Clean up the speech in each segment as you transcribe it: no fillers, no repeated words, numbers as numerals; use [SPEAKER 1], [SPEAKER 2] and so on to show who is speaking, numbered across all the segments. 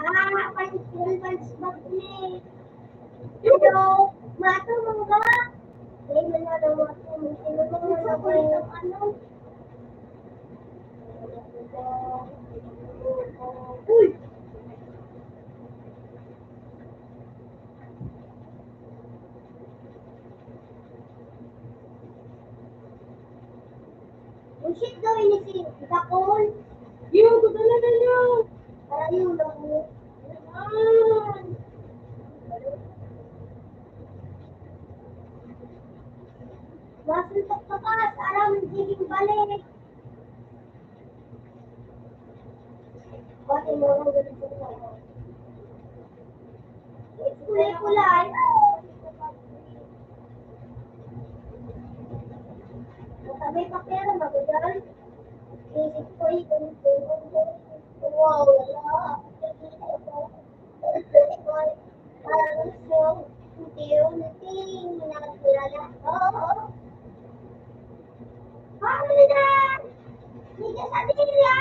[SPEAKER 1] Panis magli. Hello, mato mga. Ay, wala daw ako. Sino ba wala ko yung ano? Uy! Bullshit daw ini si Dakol. Yung, kudala na niyo. Para yung lang mo. Naman. Masuntok ka pa, aram siging balik. Bakit mo lang ganito ko? Kulay-kulay. May papera ba ko dyan? Isip ko yung wow, wala. Parang so, unti-unti, nakakilala. Oo. Paano na? Hindi ka sa nila.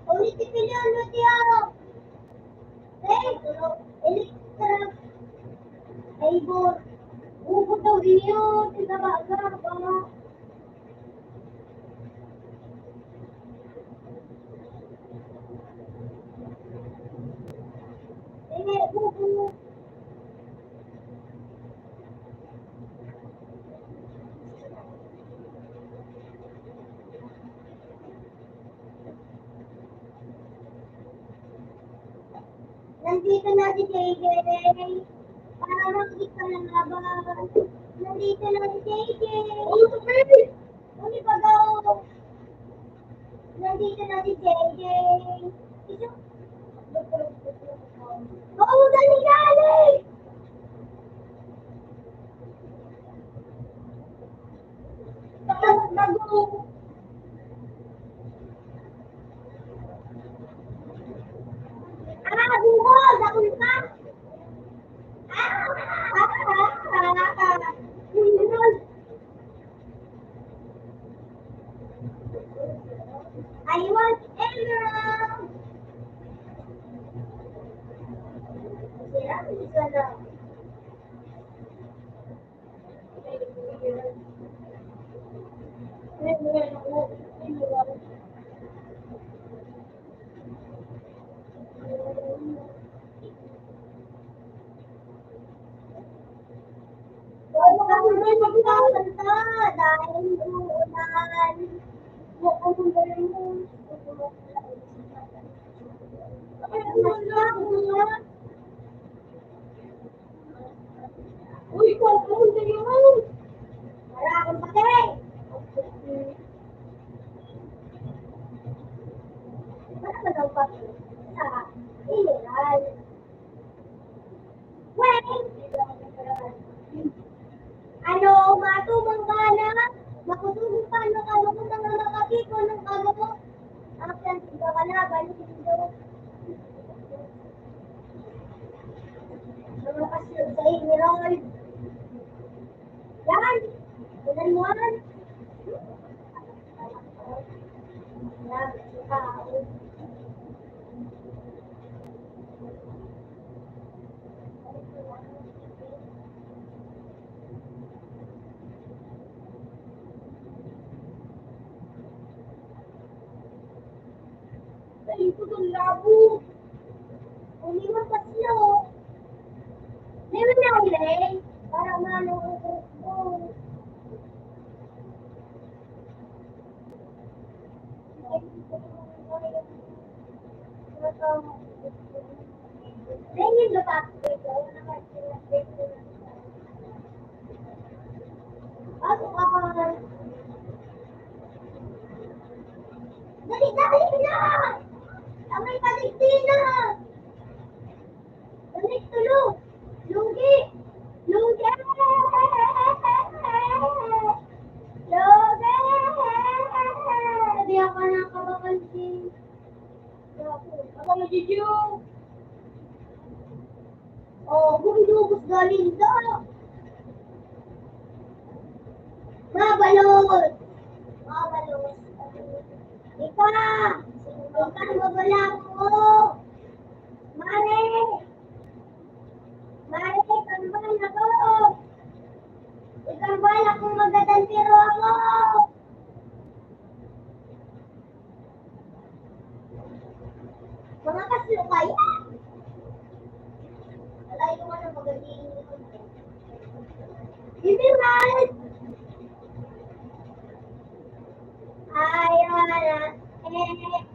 [SPEAKER 1] Ulit ipilihan mo diyan. Hey, electric. Hey, boy. Ubod daw iyo. Tinabaga ba? Ubod. Nandito na si JJ. Para makita ng laban. Nandito na si JJ. Oh, okay. Ano ba daw? Nandito na si JJ. Oo, dali-dali! Bago. Bukol! Dakol ka! I want emerald! Isa lang. Ako may magkakanta dahil umuulan. Mukhang galing mo. Uy, kung hindi yun. Wala akong pake. Wala ka daw pake. Sa iliral. Wait! Ano, matumang ka na? Makutulong pa ano ka mo kung mga makakiko ng kamo mo. Ang santiga ka na, balik dito. Mga kasyod sa iliral. Yan! Ulan mo yan. Yan, ikaw. Ito ng labo. Umiwan pa sila. Meron na ulit. Para manong ko. Ganyan ba pa? Ako ka. Dali na! Amay paligtina! Balik tulog. Lugi. Lugi. Lugi. Hindi ako nakabakansin. Ako mag-video. Oh, bumilubos galing daw. Mabalot. Mabalot. Ika. Ika, mabala ko. Mare. Mare, kambal ako. Ikambal akong magdadantiro ako. Mga kaslo kaya. Alay ko na magaling. Hindi right. Ay, wala. Emerald.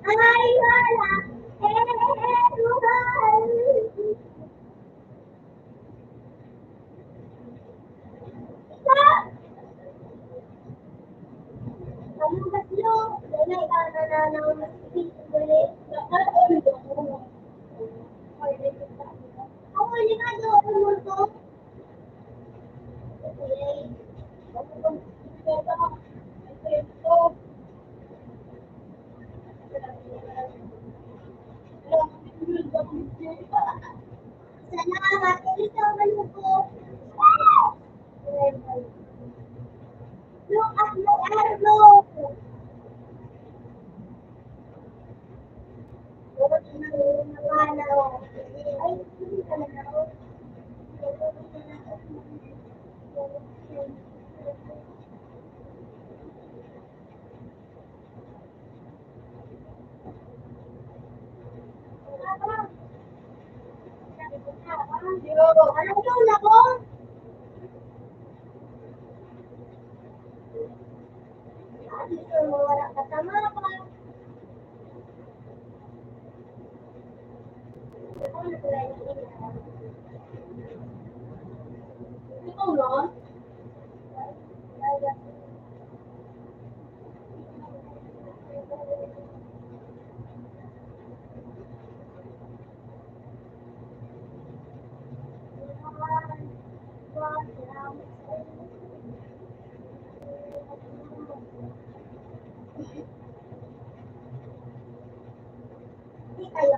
[SPEAKER 1] Ay, wala. Emerald. Stop! Anong kaslo? Dahil ay nananaw na speak ulit. Ako, hindi ka doon mo to. Salamat. Ikaw malungkot. Look at my arrow. Ay, hindi ka na ako. Ano yun ako? Dito mo wala kasama pa. Ikaw nun? Hindi kayo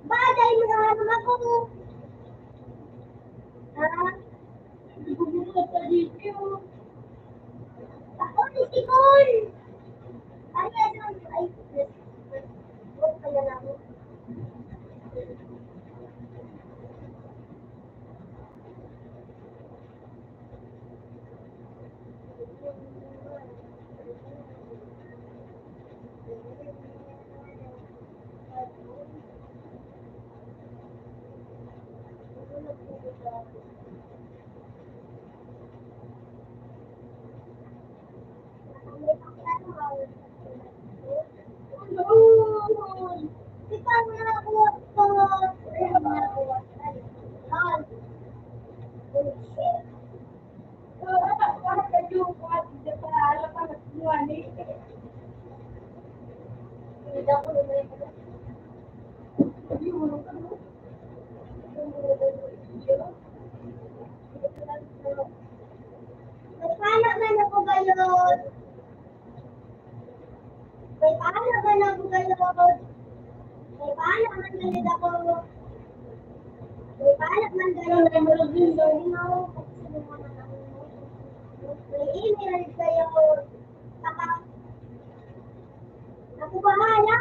[SPEAKER 1] bagay mo na naman ako. Ha? Ako ni Sikol. Ay, ano? Ay, huwag ka na lang. Ikaw na ako to. Paano man ako galot? May paano man ako galot? May paano man galot ako? May paano man galot ako? May email kayo. Saka, ako bahala.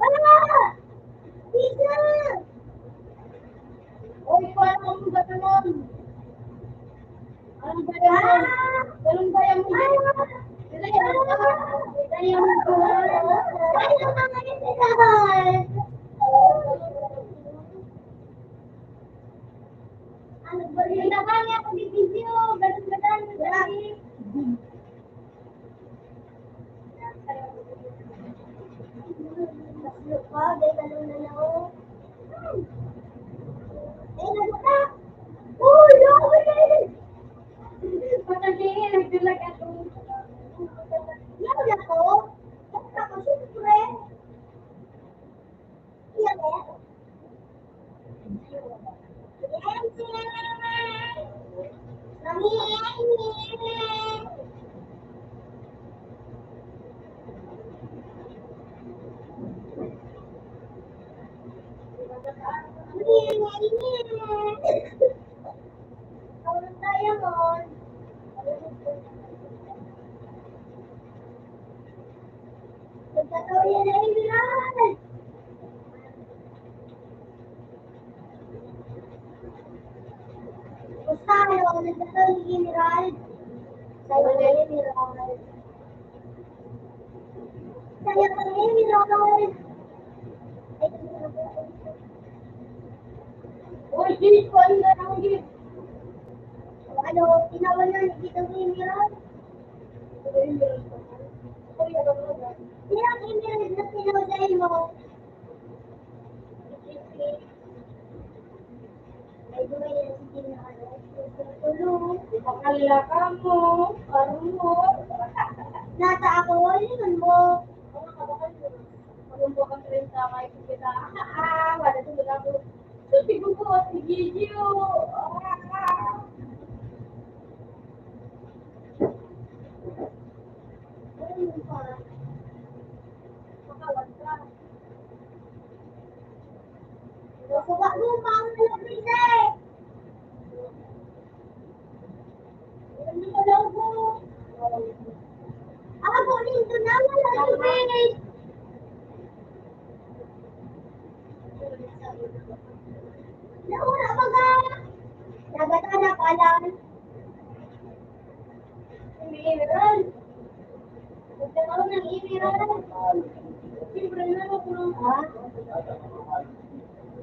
[SPEAKER 1] Wala! Pizza! Oy, paano ako gano'n? Anong ba yan? Anong ba yan mo? Ano ba yun? Nakanya ako di video. Ganun. bagay ka lang na lang. Eh, nagka. Oh, no, okay.
[SPEAKER 2] Patagingin, nagdulag ako.
[SPEAKER 1] Yan ako. Ako, siyempre. Yan eh. Saya kami mineral.
[SPEAKER 2] Uy, Jay, paano na lang yun?
[SPEAKER 1] Ano, tinawan na ni Tito Mineral? Ilang email na sinulay mo? Ay, gumay na si Mineral. Tulong.
[SPEAKER 2] Pakala ka mo. Parang mo.
[SPEAKER 1] Nasa ako, yun mo.
[SPEAKER 2] Magumbo kang 30 kahit kita. Wala sa wala ko. Susigong ko si Gigio.
[SPEAKER 1] Ayun pa.
[SPEAKER 2] Makawag ka.
[SPEAKER 1] Kuha mo pa ang nalapit eh.
[SPEAKER 2] Ano ka lang po?
[SPEAKER 1] Ako, nito na wala tubig. Nauna pa ka. Nagatanak ka lang.
[SPEAKER 2] Mineral.
[SPEAKER 1] Nagkakaroon ng imiral.
[SPEAKER 2] Siyempre na ako ng
[SPEAKER 1] Ha?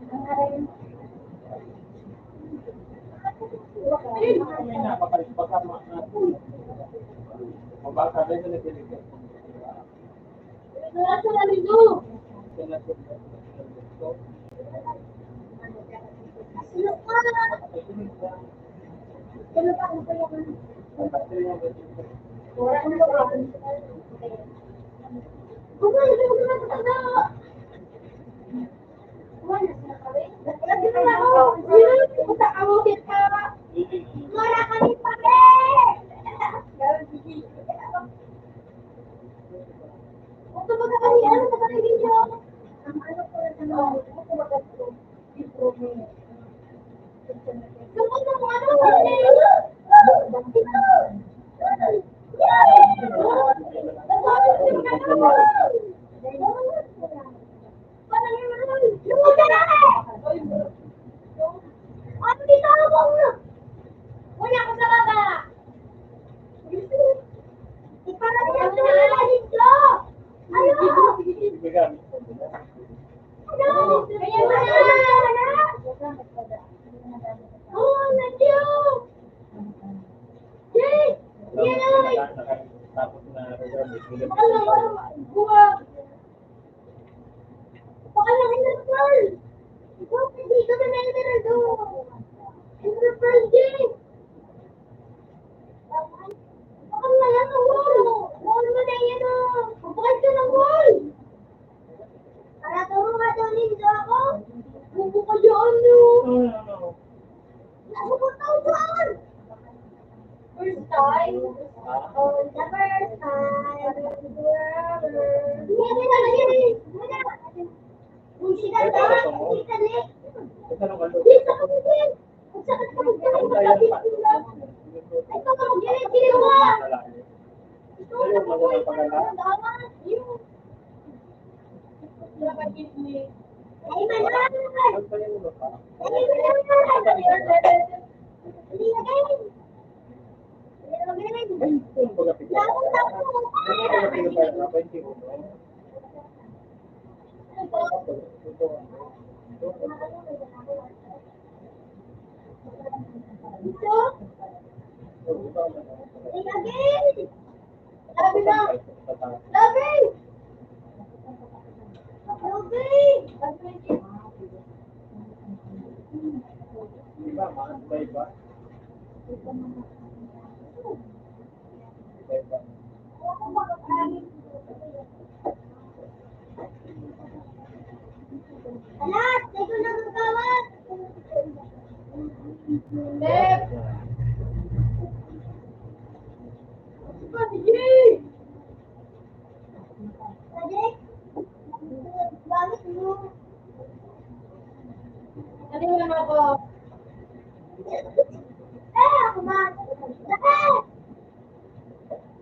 [SPEAKER 1] Ang aray.
[SPEAKER 2] Wala sa laligo.
[SPEAKER 1] Sino ka? Sino pa ang payaman? Wala na ba? Kumay, ito mo na talaga. Kumay, nasa kami?
[SPEAKER 2] Lagi na ako. Sino? Punta ka mo kita.
[SPEAKER 1] Mara kami pa rin!
[SPEAKER 2] Meron si Gigio.
[SPEAKER 1] Ito ba kami? Ano ba kami video? Ang ano ko na naman.
[SPEAKER 2] Ako maganda. Improve mo.
[SPEAKER 1] Yung ano mo, ano ba kami? Ano dito ako? Wala ko sa baba. Iparang yan sa mga dito. Ano? Ano? Kaya wala. Oh, nandiyo. Jay! Jay! Pakalang Interpol! Ikaw, hindi ka na na-emiral doon. Interpol, Jay! Bakit na yan ang wall? Wall mo na yan o. Kapakit ka ng wall. Para turo ka daw ninyo ako.
[SPEAKER 2] Bubo ka dyan, no?
[SPEAKER 1] Nasubot ako dyan.
[SPEAKER 2] First time?
[SPEAKER 1] Oh, the first time. Hindi ka na yan. Kung siya ka, hindi ka na. Dito ka din. Kung saan ka mag-gilid. Ay, ito ka mag-gilid mo. Ito ka mag-gilid.
[SPEAKER 2] Napagit ni.
[SPEAKER 1] Ay, manan! Ay, manan! Hindi na kayo. Hindi na magaling. Ito? Ay, again! Labi na! Labi! Ano? Okay.
[SPEAKER 3] Diba, mahal ba?
[SPEAKER 1] Alas, ito na ang kawat.
[SPEAKER 2] Lep! Sige!
[SPEAKER 1] Pwede? Bakit mo?
[SPEAKER 2] Ano naman ako?
[SPEAKER 1] Ako ba?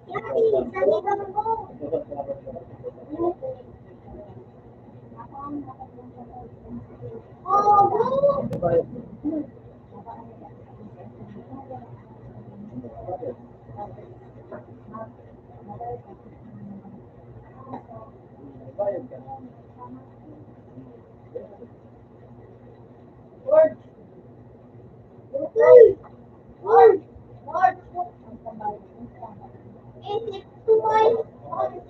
[SPEAKER 1] Yaki, sabi ka mo. Oh, bro.
[SPEAKER 3] Diba, bayad ka.
[SPEAKER 2] Lord!
[SPEAKER 1] Okay.
[SPEAKER 2] Lord! Lord!
[SPEAKER 1] Isip tuloy. Wala.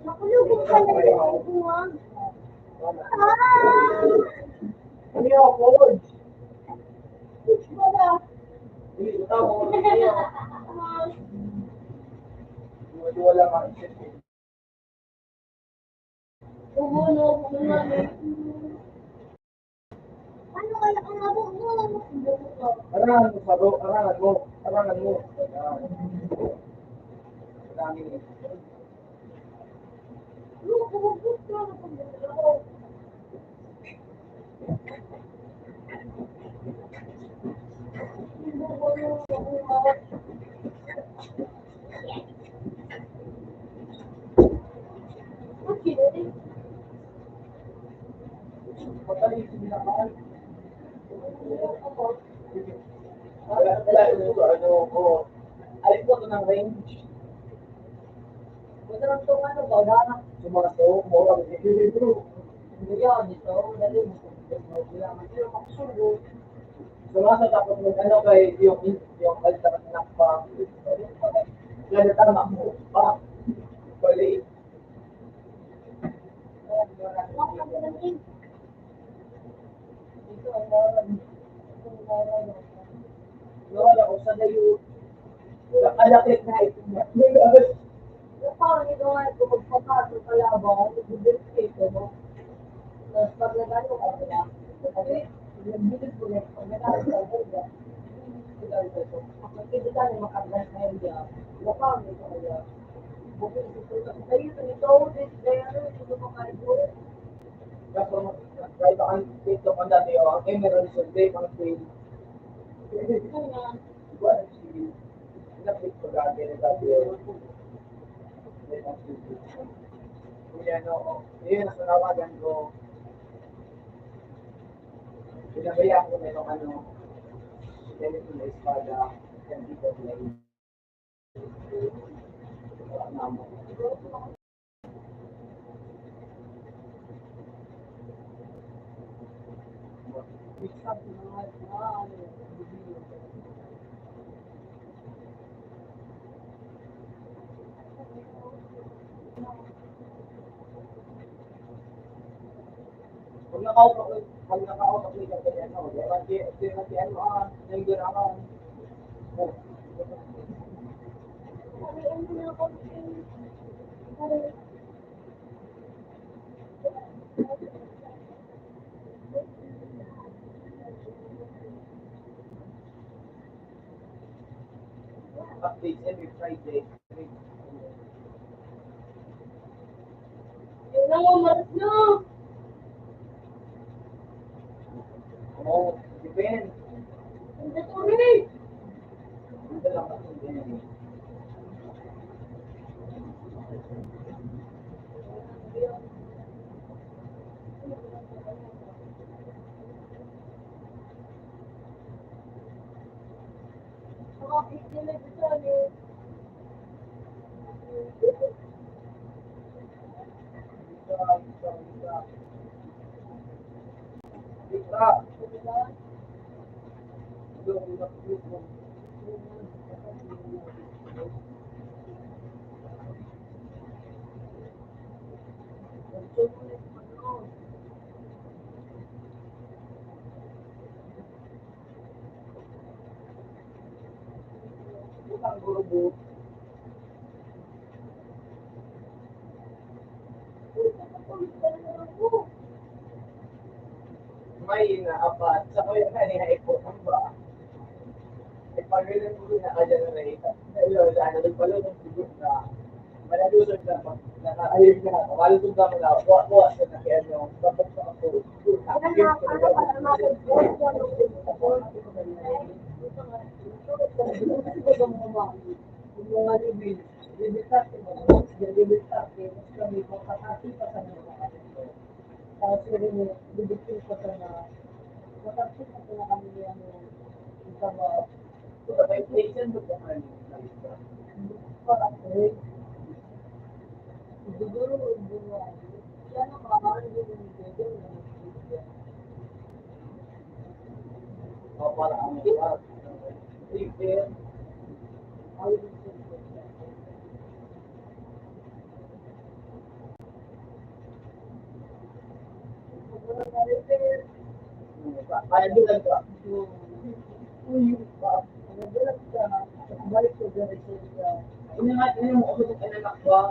[SPEAKER 1] Nakulugod ka na yung buwag. Ah!
[SPEAKER 3] Ano yung forward?
[SPEAKER 2] Wala!
[SPEAKER 3] Hindi, utaw mo. Wala ka.
[SPEAKER 2] Umuno, umuno.
[SPEAKER 1] Ano kaya ang abo mo?
[SPEAKER 3] Arangan mo, Saro. Arangan mo. Arangan mo. Dami niya. Patayin si Minakal. Wala ito, ano ko. Alin ko ito ng range.
[SPEAKER 2] Wala lang itong ano, bawdana.
[SPEAKER 3] Sumaso, mura.
[SPEAKER 2] Hindi yan, dito. Dali mo. Pero makasugo.
[SPEAKER 3] Sumaso tapos mag ano kay yung altar na pa. Yan tama mo. Pa. Bali.
[SPEAKER 2] Dito, ang moral. Ang moral.
[SPEAKER 3] Wala ko sa dayo. Alakit na ito.
[SPEAKER 2] Yung parang ito nga, kung magpapasok ka labang, i-duplicate mo. Tapos pag nagano ka nila, kasi nag-delete mo na, pag nagano ka nila, kapag hindi ka na makaglas na yun diya, lakang ito kaya. Bukod ito sa kayo, ito, ito makaito.
[SPEAKER 3] Kaso, kahit ang dito ko dati, ang emerald survey, mga trail.
[SPEAKER 2] Ito nga,
[SPEAKER 3] Wala si Pinapit ko dati na dati. Kaya ano, yun ang nanawagan ko. Pinabayaan ko na yung ano, ganito na espada, yan dito sila yun. Pag nakautok ko yung kaya ano, di ano nandiyan ako. Updates every Friday.
[SPEAKER 2] yun lang ang maras na.
[SPEAKER 3] Oo, depende.
[SPEAKER 2] Hindi ko rin.
[SPEAKER 3] Ito lang kasi din.
[SPEAKER 2] Nakapit nila dito, ano.
[SPEAKER 3] Ang grupo. May naapat. Sa ko yung kanina ipot ang ba? E pag ganun ko na ka-generate, dahil nagpalo ng siguro na malalusog na pag nakaayos na, malusog na mga buwas na kaya yung dapat sa ako. Mga libil, libilitate mo, libilitate, mas kami kung kakasi pa sa mga kapito. Tapos rin yung libilitate ko sa mga kakasi pa sa mga kami yung isang may station doon kung ano yung nalista. Parang eh, siguro bunga. Yan ang mga yung video na nag-video. O para ang mga repair, ay kaya doon ka. Uy, pa. Nagulat ka. Balik ko diretso ka. Inangat na yung ako ng anak ba?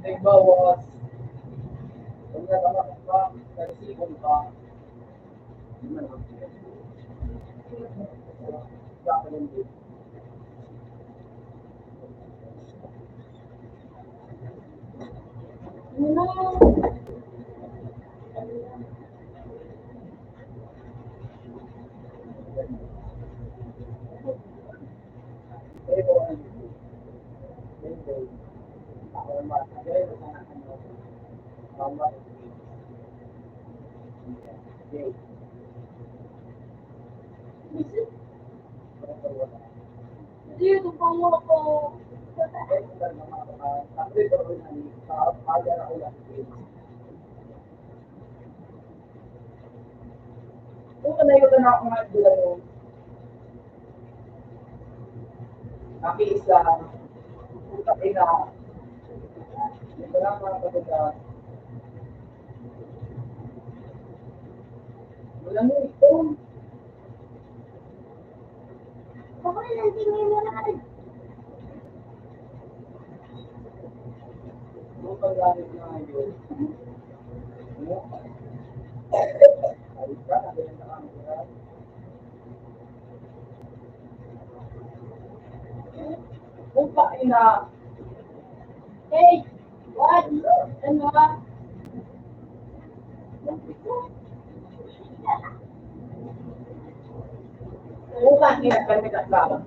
[SPEAKER 3] Nagbawas. Kung nagamak ka, nagsipon ka. Hindi man ako. Bakit hindi? Pero ano? Ako naman. Pero sana ano? Mama. Okay.
[SPEAKER 1] Hindi, tupang mo ako.
[SPEAKER 3] Kung kanayo ka na ako nga dula yung nakiisa, puta ina, ito lang mga kapita, wala mo ito.
[SPEAKER 1] Baka ilang tingin mo na.
[SPEAKER 3] Kung paggamit na ngayon, mo, ayos ka, nagayon na kami ka. Puta ina,
[SPEAKER 1] Hey, what? Ano ba?
[SPEAKER 3] puta ina, kami ka lang.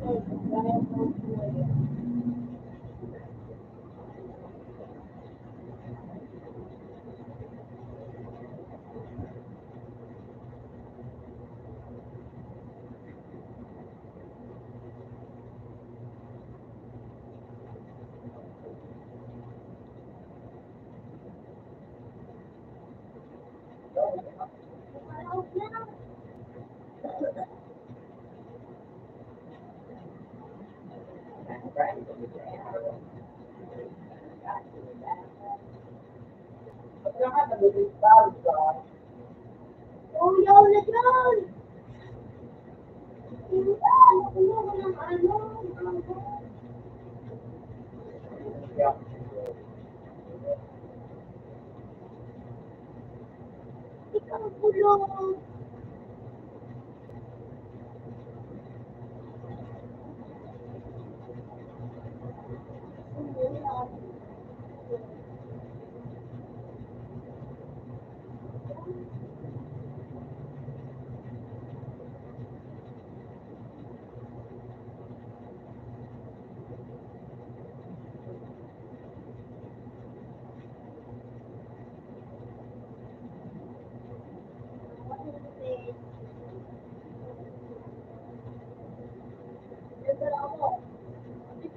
[SPEAKER 3] At saka nag-restart ka,
[SPEAKER 1] Oh, yaw na dyan! Ano ko ng ano?
[SPEAKER 3] kaya,
[SPEAKER 1] Ikaw kulong.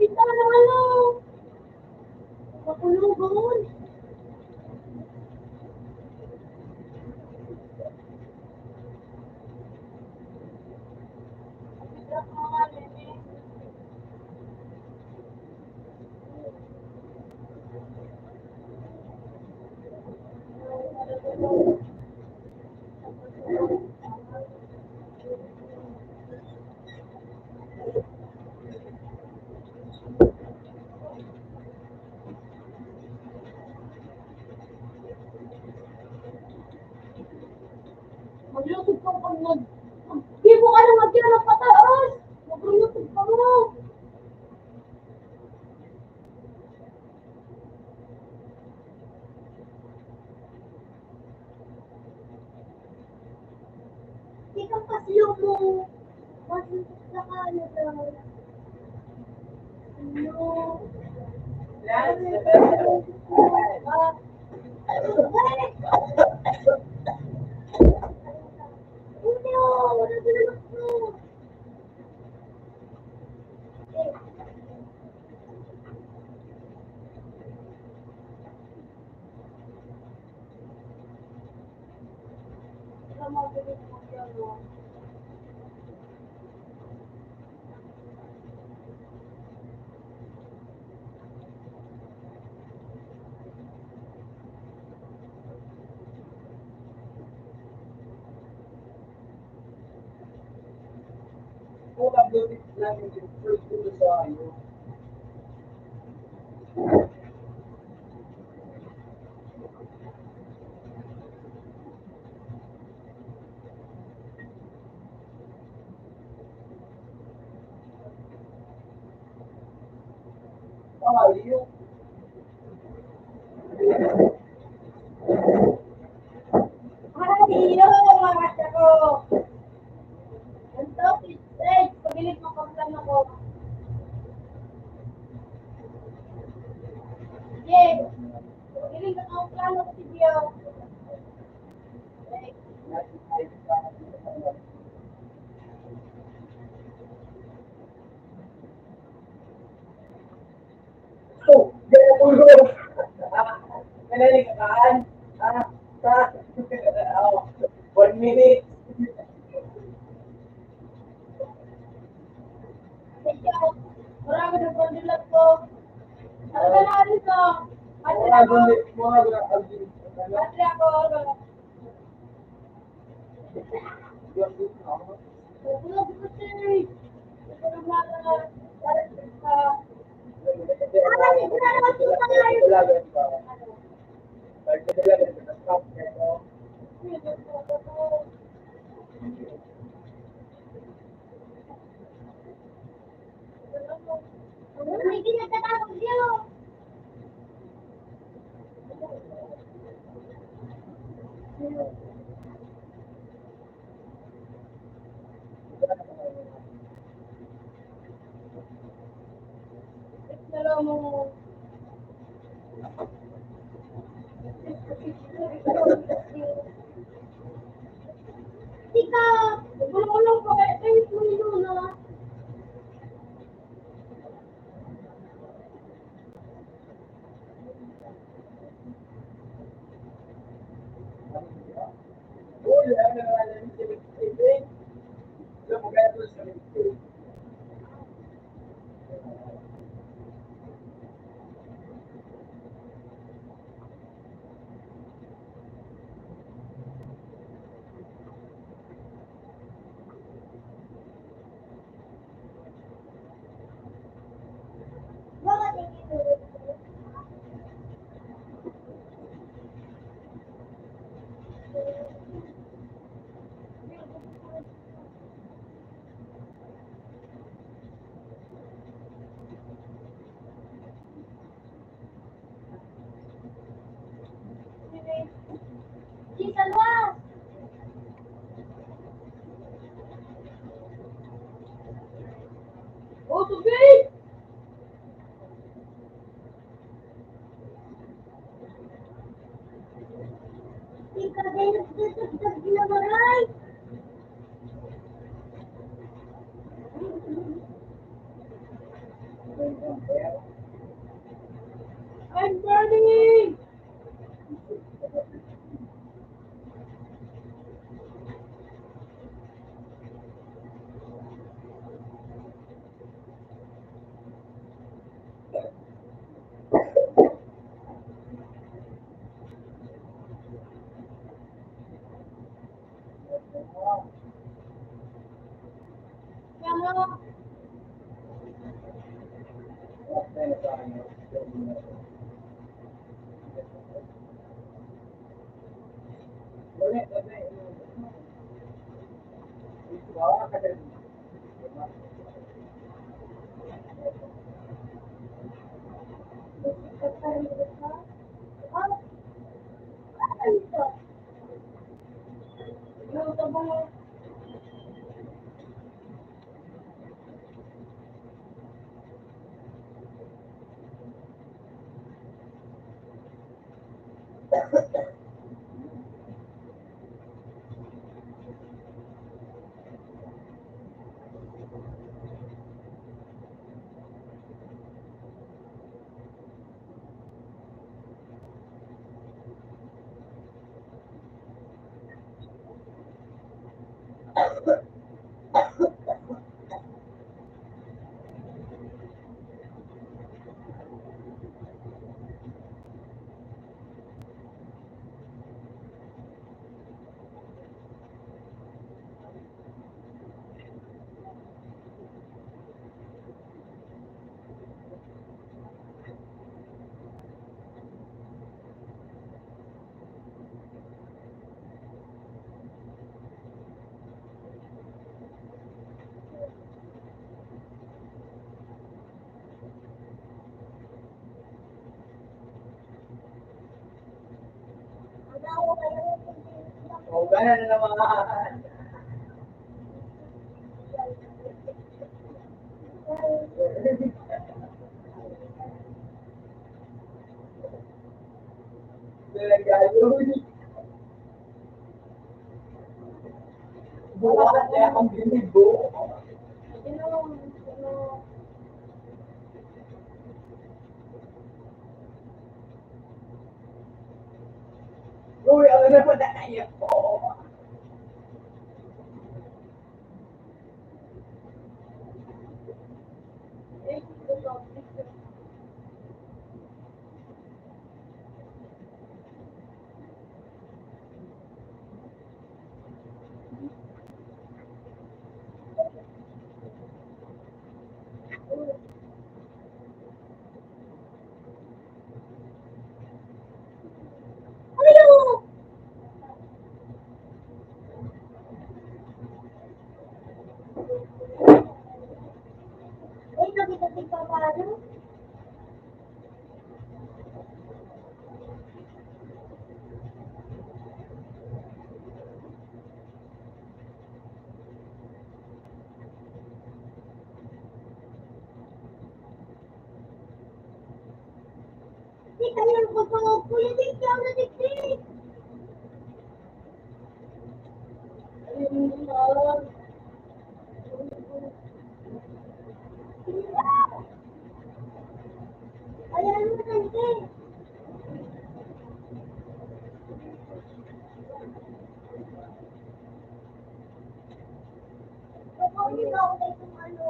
[SPEAKER 1] Ipita na ano? Makulugon. Ipita ka nga nene.
[SPEAKER 2] Mag-YouTube ka pag Di mo ka na mag-YouTube pataas! Mag-YouTube ka mo!
[SPEAKER 1] Di ka paslo mo. Masunod sa Canada. Ano?
[SPEAKER 3] That's the best.
[SPEAKER 1] Hindi oh, wala ka na ako.
[SPEAKER 2] Wala mabilis mo yan, no?
[SPEAKER 3] Kung uploaded lang yung first ko sa ano. Yung
[SPEAKER 2] Ay, yun, mga ko! Ang topic, pagilip mo pagplano ko. Yes, pagilip mo ang plano ko si Dio.
[SPEAKER 3] so, ganyan po yun. Kailan ka kaan? Oh, 1 minute.
[SPEAKER 2] Dio, marami na pandilat ko. Ano ba na dito? Pati
[SPEAKER 3] Mga
[SPEAKER 2] ako,
[SPEAKER 3] gundi, mga gundi.
[SPEAKER 2] pati ako.
[SPEAKER 3] Yung gusto ako.
[SPEAKER 2] Tulog ko siya. Ito na mga sa
[SPEAKER 1] May ginagawa siya.
[SPEAKER 2] Pero mo
[SPEAKER 1] Tika.
[SPEAKER 2] ulong-ulong ko kaya thanks mo yun na.
[SPEAKER 1] Bakit hindi tulog? Si Salwa.
[SPEAKER 2] Oh, sige!
[SPEAKER 1] Tika din nagdadagdag na maray.
[SPEAKER 2] I'm burning!
[SPEAKER 1] Yan mo.
[SPEAKER 2] O, gana na naman. Nagayun. Buwan niya ang binibo. Uy, ano naman na kaya po?
[SPEAKER 1] Ano? Ay, nakita pa paano? Hindi kaya ko pa po yung tingnan na tingnan. Ayan mo kasi. Kapag hindi ako na itong ano,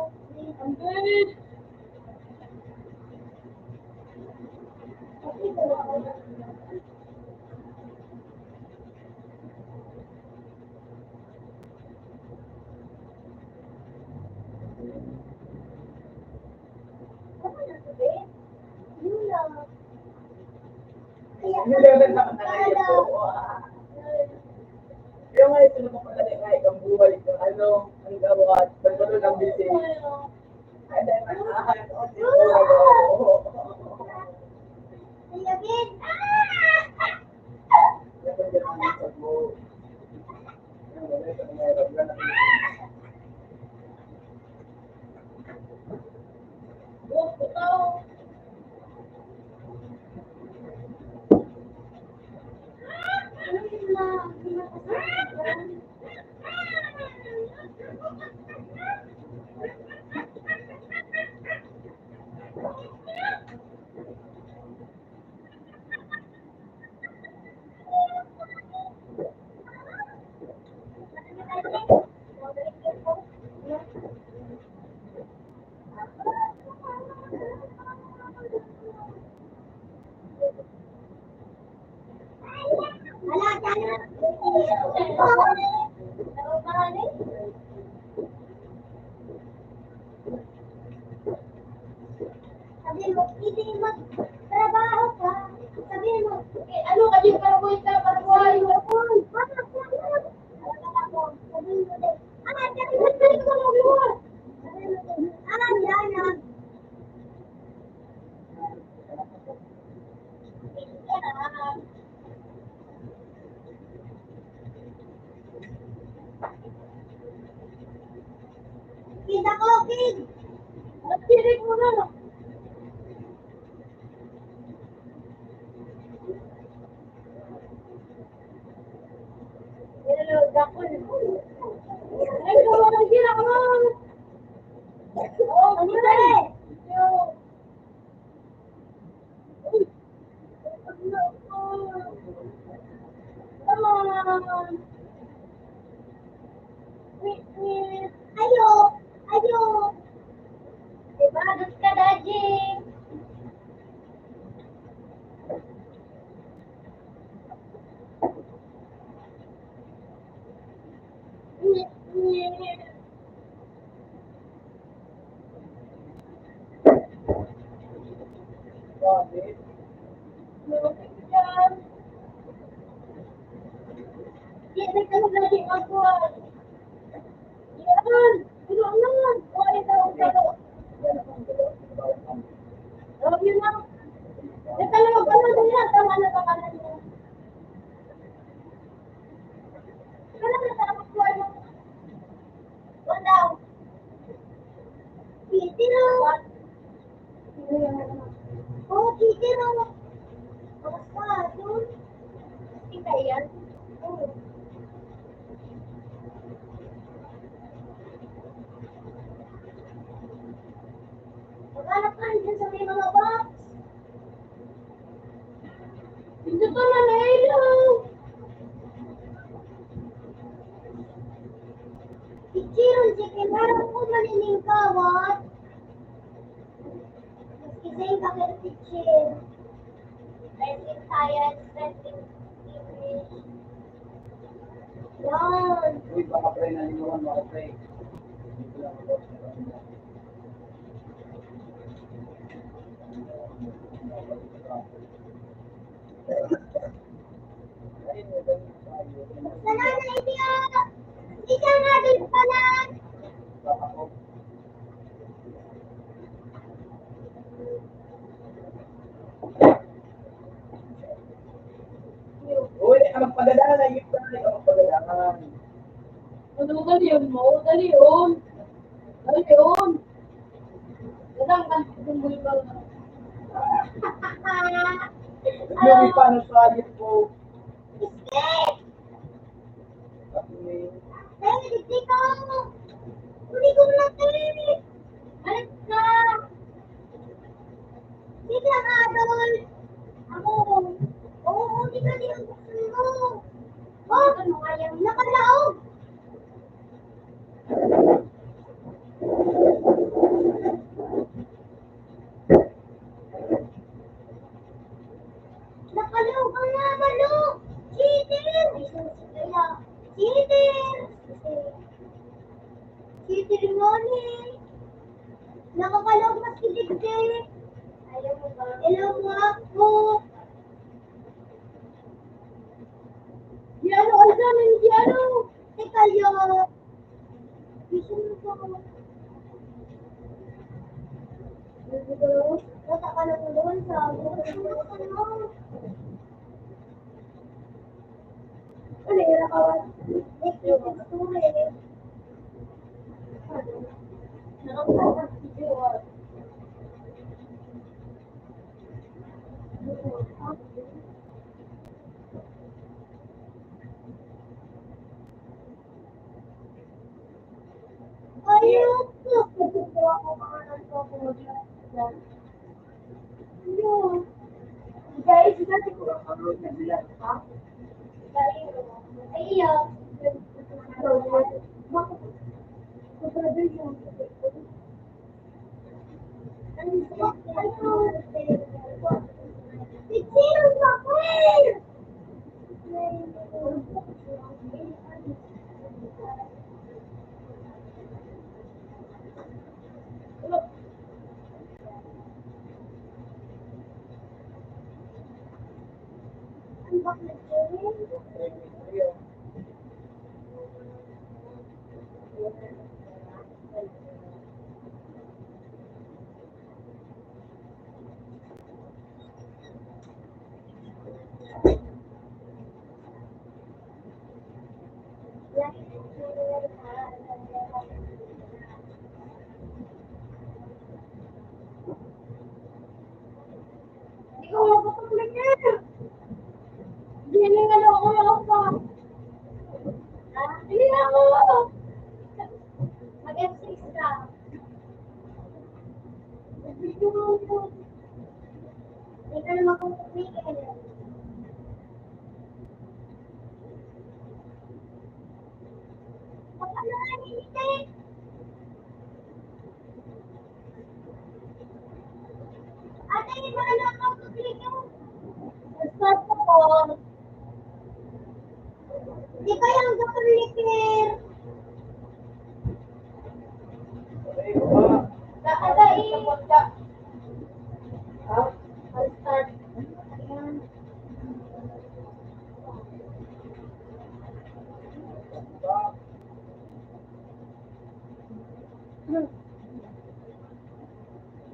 [SPEAKER 1] ang bilis. Kasi dalawa na. Ano na sabi? Yun lang. Kaya
[SPEAKER 2] Ano naman na kaya po? Yung nga ito naman pala na kahit ang buhay ko, ano, ang gawat, pagkano ng busy. Kada manahan, o siguro.
[SPEAKER 1] Kaya din.
[SPEAKER 2] Dapat yan ang nasa mo. Yung wala sa mayroon na nakikita.
[SPEAKER 1] Ano yun na? Hindi na kasama. Nakokid!
[SPEAKER 2] Nagpirik mo na. Nilalood ako. Ay, gawa ng ginagawa. Oh,
[SPEAKER 1] Ano
[SPEAKER 2] ano
[SPEAKER 1] eh?
[SPEAKER 2] Come on. Wait, wait.
[SPEAKER 1] Ayo! Ayo!
[SPEAKER 2] Diba, doon ka, Dajing.
[SPEAKER 3] Bakit?
[SPEAKER 2] Yan, nagkasabi ako. Yan, ano naman? Wala daw daw. Oh, yun lang. Natalawa ka na nila. Tama na ba ka na nila? Wala na tapos ko ano. Wala.
[SPEAKER 1] Titiro! Oh, titiro! Kamusta? Doon?
[SPEAKER 2] Kita yan.
[SPEAKER 1] Oh. Maghanap ka dyan sa may mga box.
[SPEAKER 2] Dito pa na hello.
[SPEAKER 1] Titiro, chicken. Harap ko maliling ka, what? Maskisay ka kaya titiro.
[SPEAKER 2] Wrestling science, wrestling English.
[SPEAKER 1] Yan.
[SPEAKER 3] Uy, baka pre, nalinawan mo ako pre. Dito lang ako. Ayun, may ganun tayo.
[SPEAKER 1] Sana na ito. Hindi ka nga doon pala.
[SPEAKER 3] Baka ko. Uy, ang magpadadala, yun na, ang magpadadala.
[SPEAKER 2] Ano dali yun mo? Dali yun. Dali yun. Dadang kan tunggu ka.
[SPEAKER 3] Yung paano sa ayun ko.
[SPEAKER 1] Escape!
[SPEAKER 3] Kasi,
[SPEAKER 1] Dahil hindi ko. Hindi ko na tayo.
[SPEAKER 2] Balik ka.
[SPEAKER 1] Hindi ka nga doon. Ako. Oo, hindi ka din ang gusto mo. Oh,
[SPEAKER 2] Ano kaya?
[SPEAKER 1] nakalaog. Nakalaog ka nga, Malo. Cheater! Cheater! Cheater nga eh. Nakakalaog mas kilig-kilig.
[SPEAKER 2] Ayaw mo ba?
[SPEAKER 1] Hello mo ako.
[SPEAKER 2] Diano, ano dyan? Diano.
[SPEAKER 1] Teka yo. Gusto mo ko. Nasa ka lang doon sa ano yung nakawan? Next yung story.
[SPEAKER 2] Nakapagod video.
[SPEAKER 1] Ayoko. Kukuha ko pangalan ko kung mag-yan. Ayun. Guys, dati ko ang upload na bilang ha?
[SPEAKER 2] Ayaw.
[SPEAKER 1] Hindi ka na magkukumigil. Ano nga nilite? Ate, hindi ba na magkukumigil? Start ko. Hindi ka yung kukumigil. Nakadai. I'll start. Ayan.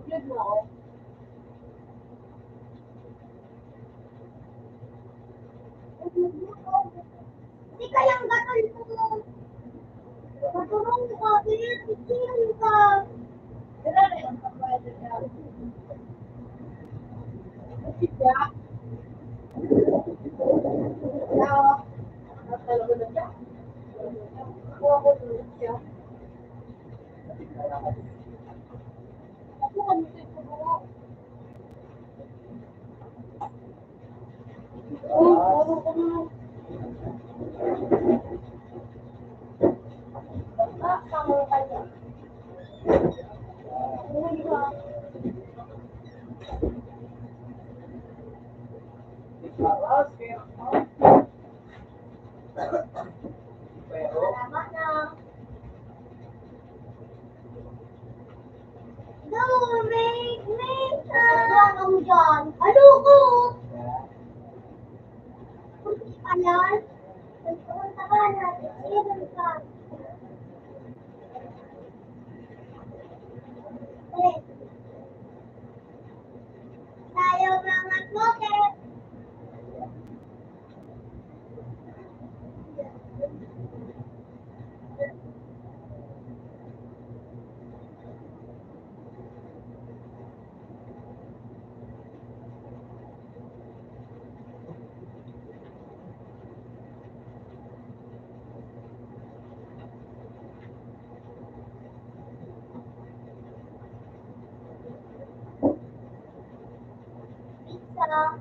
[SPEAKER 2] Good na ako.
[SPEAKER 1] Hindi ka yung gatol mo. Matulong ka, pinag-iilan ka.
[SPEAKER 2] Kaya na yung pagbayad niya. Siya. Siya. Natalaga na siya. Ako tulad siya. Ako kami sa ito mo. Oo, ako mo.
[SPEAKER 1] Sama ka dyan. Hindi ka. Salamat na. No, make ano mo dyan? Ano ko? Kunti pa yan? Punta ka na. Ilan ka? Tayo mga smoker. Pizza.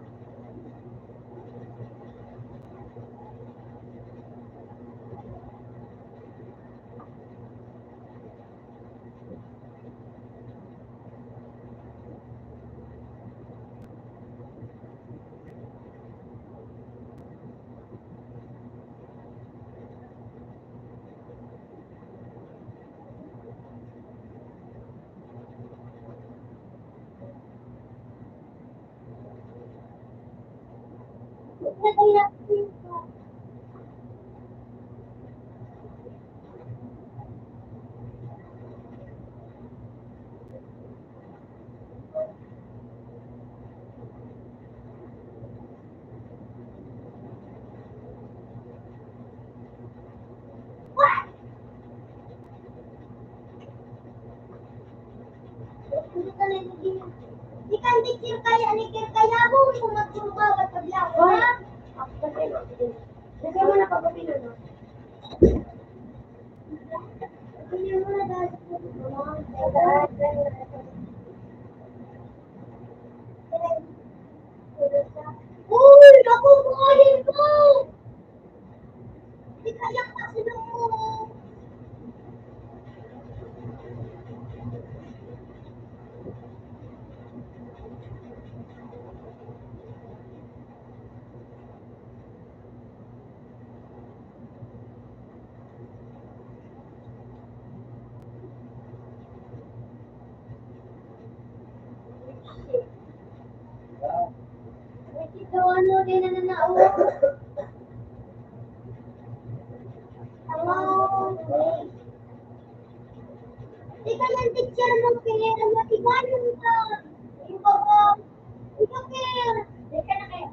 [SPEAKER 1] Nagayat pizza. Di kan dikir kaya nikir kaya mo sumat-sumat at paglaw. Kasi mo napapapilon, no? Hindi mo na dahil uy! Naku, buhayin ko! Di kaya kasi mo. Ito ano din na nanao. Hello. Di ka yung teacher mo kaya ang matiganan ka. Yung baba. Ikaw kaya. Di ka na kaya.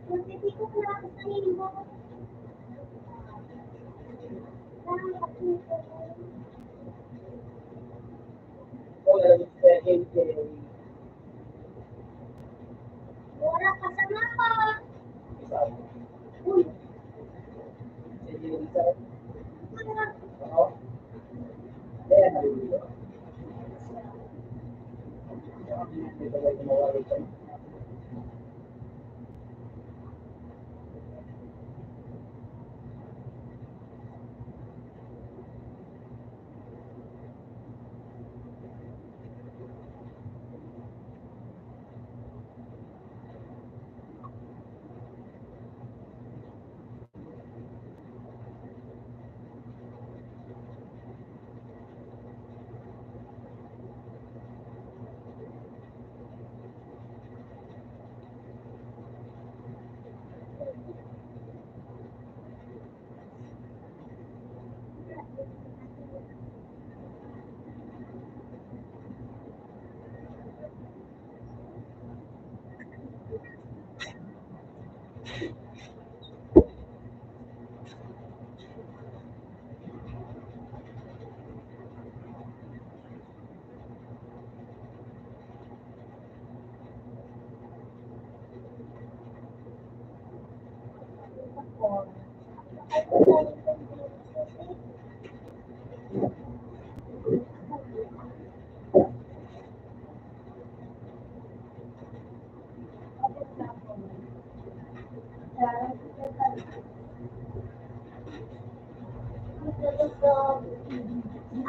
[SPEAKER 1] Magpipiko ko na ako sa mo. Wala ka sa mapa. Uy.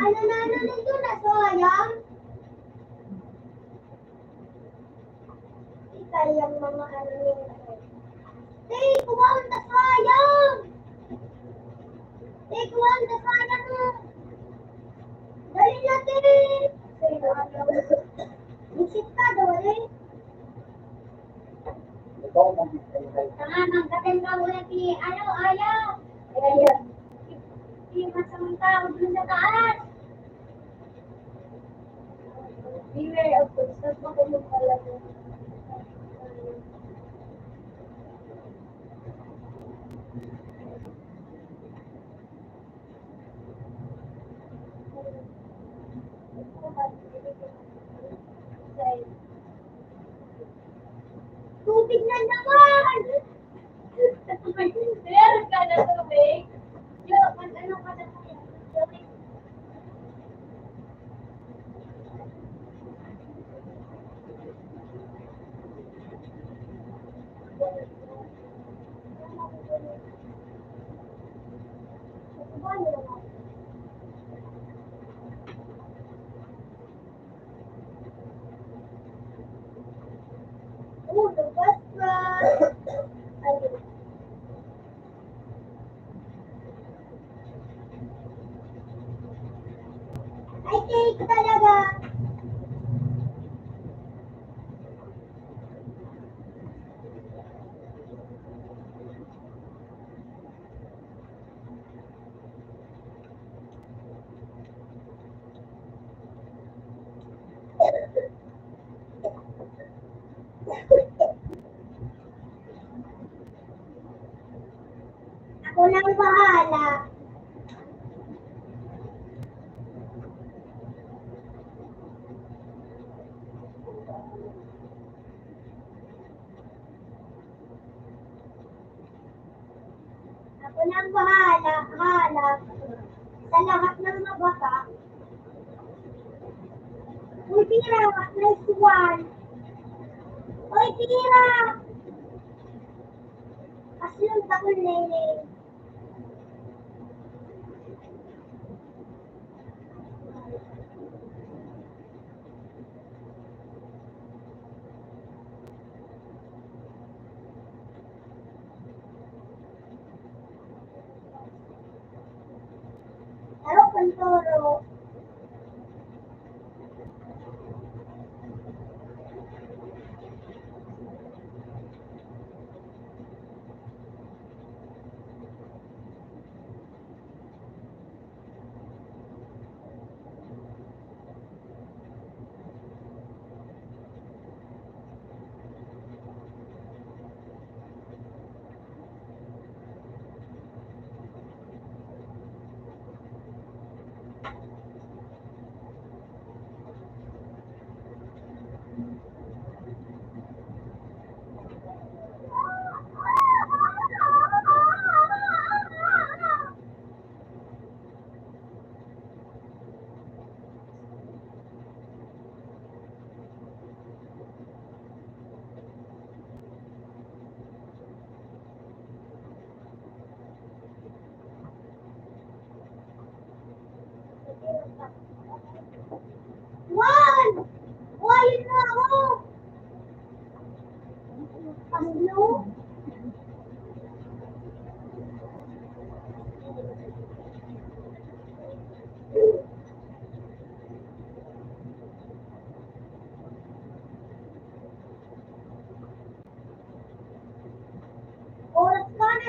[SPEAKER 1] Ano na nito na sayang? Ikayang mga ano yung hey, kuwang na sayang! Hey, kuwang na sayang mo! Dali natin! Isip ka daw eh. Tanga, magkatin ka ulit ano, ayaw. Kaya yan. Hindi masamang tao dun sa taas. Beware of footsteps. Baka yung pala mo. Tubig na naman! Meron ka na tubig? Yo, ano ka na tubig? Oh, the best one! Ay, cake talaga! Ako nang bahala. Ako nang bahala sa lahat ng mababa. Uy, tira! Nice one! Uy, tira! Aslong takol nene. Pero kontoro.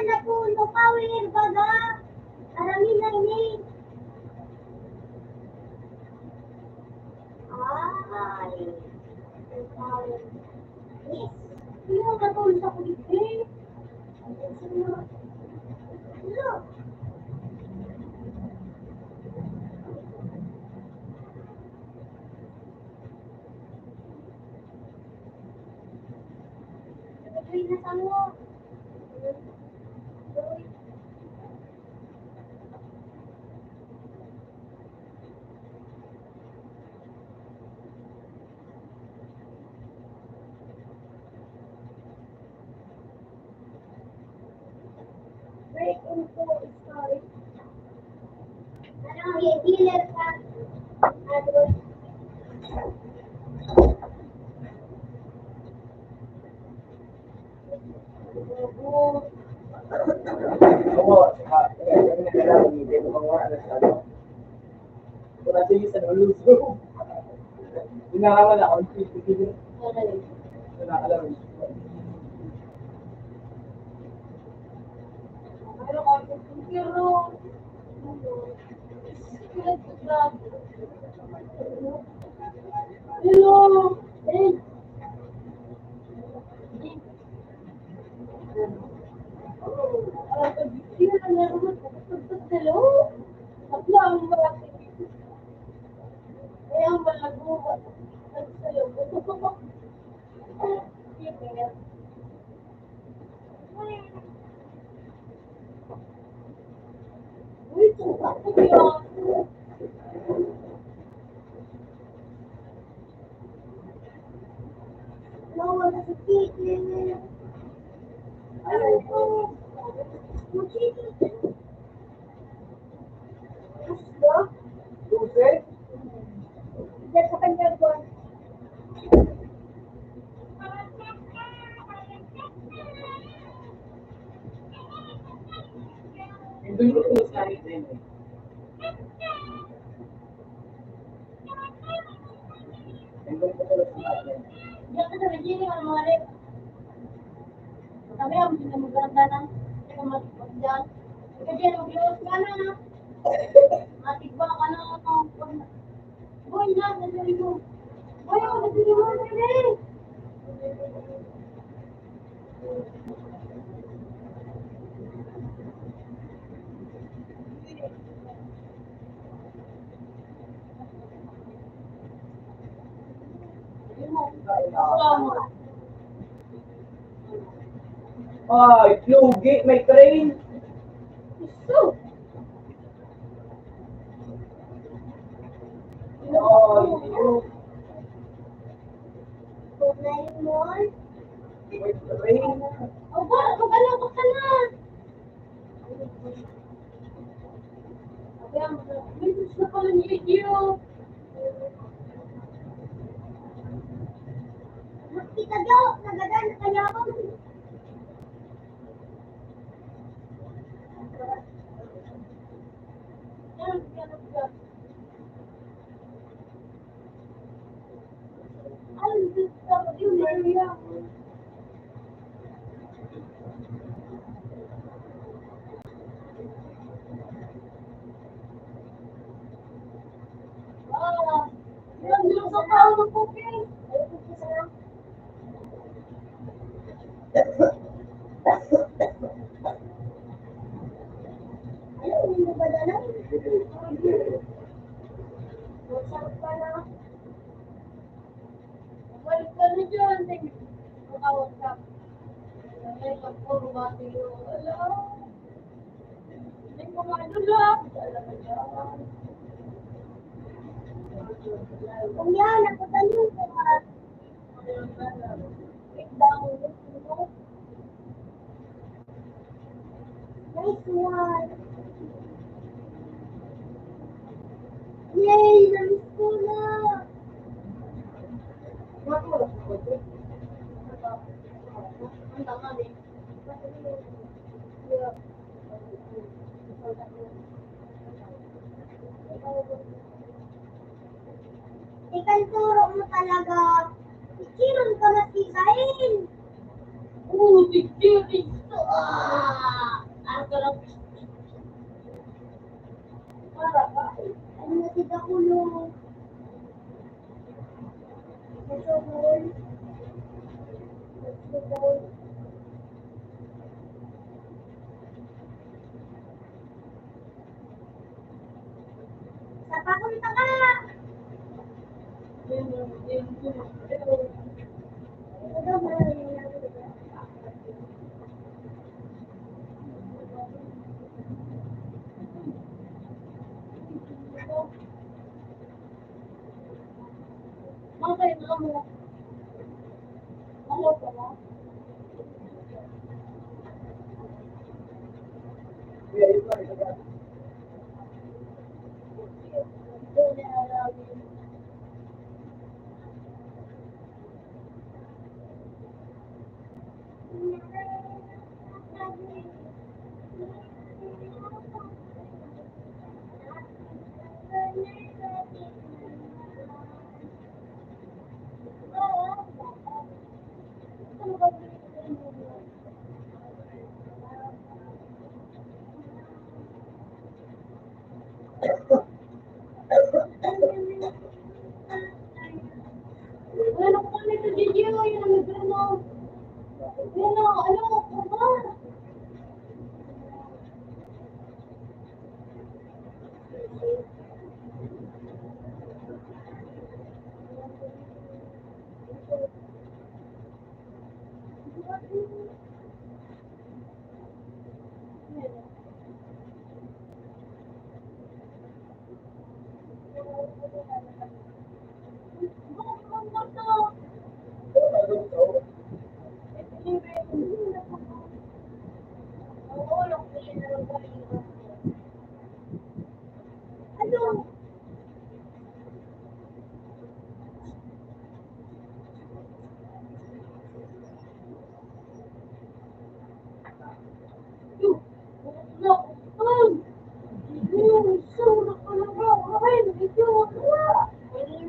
[SPEAKER 1] na puno power baga. Arami na ini. Ay. Power. Yes.
[SPEAKER 2] Sino natulog sa kulit eh?
[SPEAKER 1] Look. Nag-join na sa mo. Join. Break into story. Ano, healer ka. Ano,
[SPEAKER 3] Oo, yung nakalaman, hindi mo mga alas ano. Kung nasa iyo sa naluso. Hinakaman ako, hindi mo nakalaman.
[SPEAKER 2] Pero kasi pero hello. Eh. Hello. Atla ang malaki. Eh ang malago. Nagsayo. Uy, ako yun.
[SPEAKER 1] nawala sa kitchen. Ano ko? Muchito. Gusto?
[SPEAKER 3] Luce?
[SPEAKER 1] Diyan sa kanya ko.
[SPEAKER 3] Hindi ko tulos na rin din eh. Hindi ko tulos na rin.
[SPEAKER 2] Diyan ka sa Virginia, ang mga rep. Kami ang maganda ng matipag dyan. Kasi mag-load ka na. Matigba ka na. Boy, na, nasali mo. Boy, ako nasali mo. Nasali.
[SPEAKER 3] Ay, Lugi, may train.
[SPEAKER 2] Gusto.
[SPEAKER 3] Ay, Lugi,
[SPEAKER 1] Tunay mo.
[SPEAKER 3] may train.
[SPEAKER 2] Aba, mag-alok ka na. Sabi ang may gusto pala ni video.
[SPEAKER 1] Makita daw. Nagadan na kaya ako.
[SPEAKER 2] Ay, gusto ko yung area. Ah, yan yung sa tao ng cooking.
[SPEAKER 1] Ay, kung sa ayun, hindi mo ba dalang? Masarap pa na.
[SPEAKER 2] Balik ka na dyan. Matawag ka. Ay, pagpuro ba sa'yo? Alam. Hindi ko madulak. Alam mo dyan.
[SPEAKER 1] Kung yan, ako tanong ko ha.
[SPEAKER 2] Wait down.
[SPEAKER 1] Nice one. Yay! Namiss ko na.
[SPEAKER 2] Ang tanga din.
[SPEAKER 1] Ikan turo mo talaga. Ikiron ka masisahin.
[SPEAKER 2] Oo, tigil. Ang sarap.
[SPEAKER 3] Para ka.
[SPEAKER 1] Ano na si Dakulo? Masugol. Masugol. Sa pakunta ka! Ano ba yung
[SPEAKER 2] Mamay na mo. Ano pa mo?
[SPEAKER 3] Kaya yun lang, ito.
[SPEAKER 2] Ano ko kami sa Gigi? Yan ang nagano. Yan ang ano ko ba?
[SPEAKER 1] ano?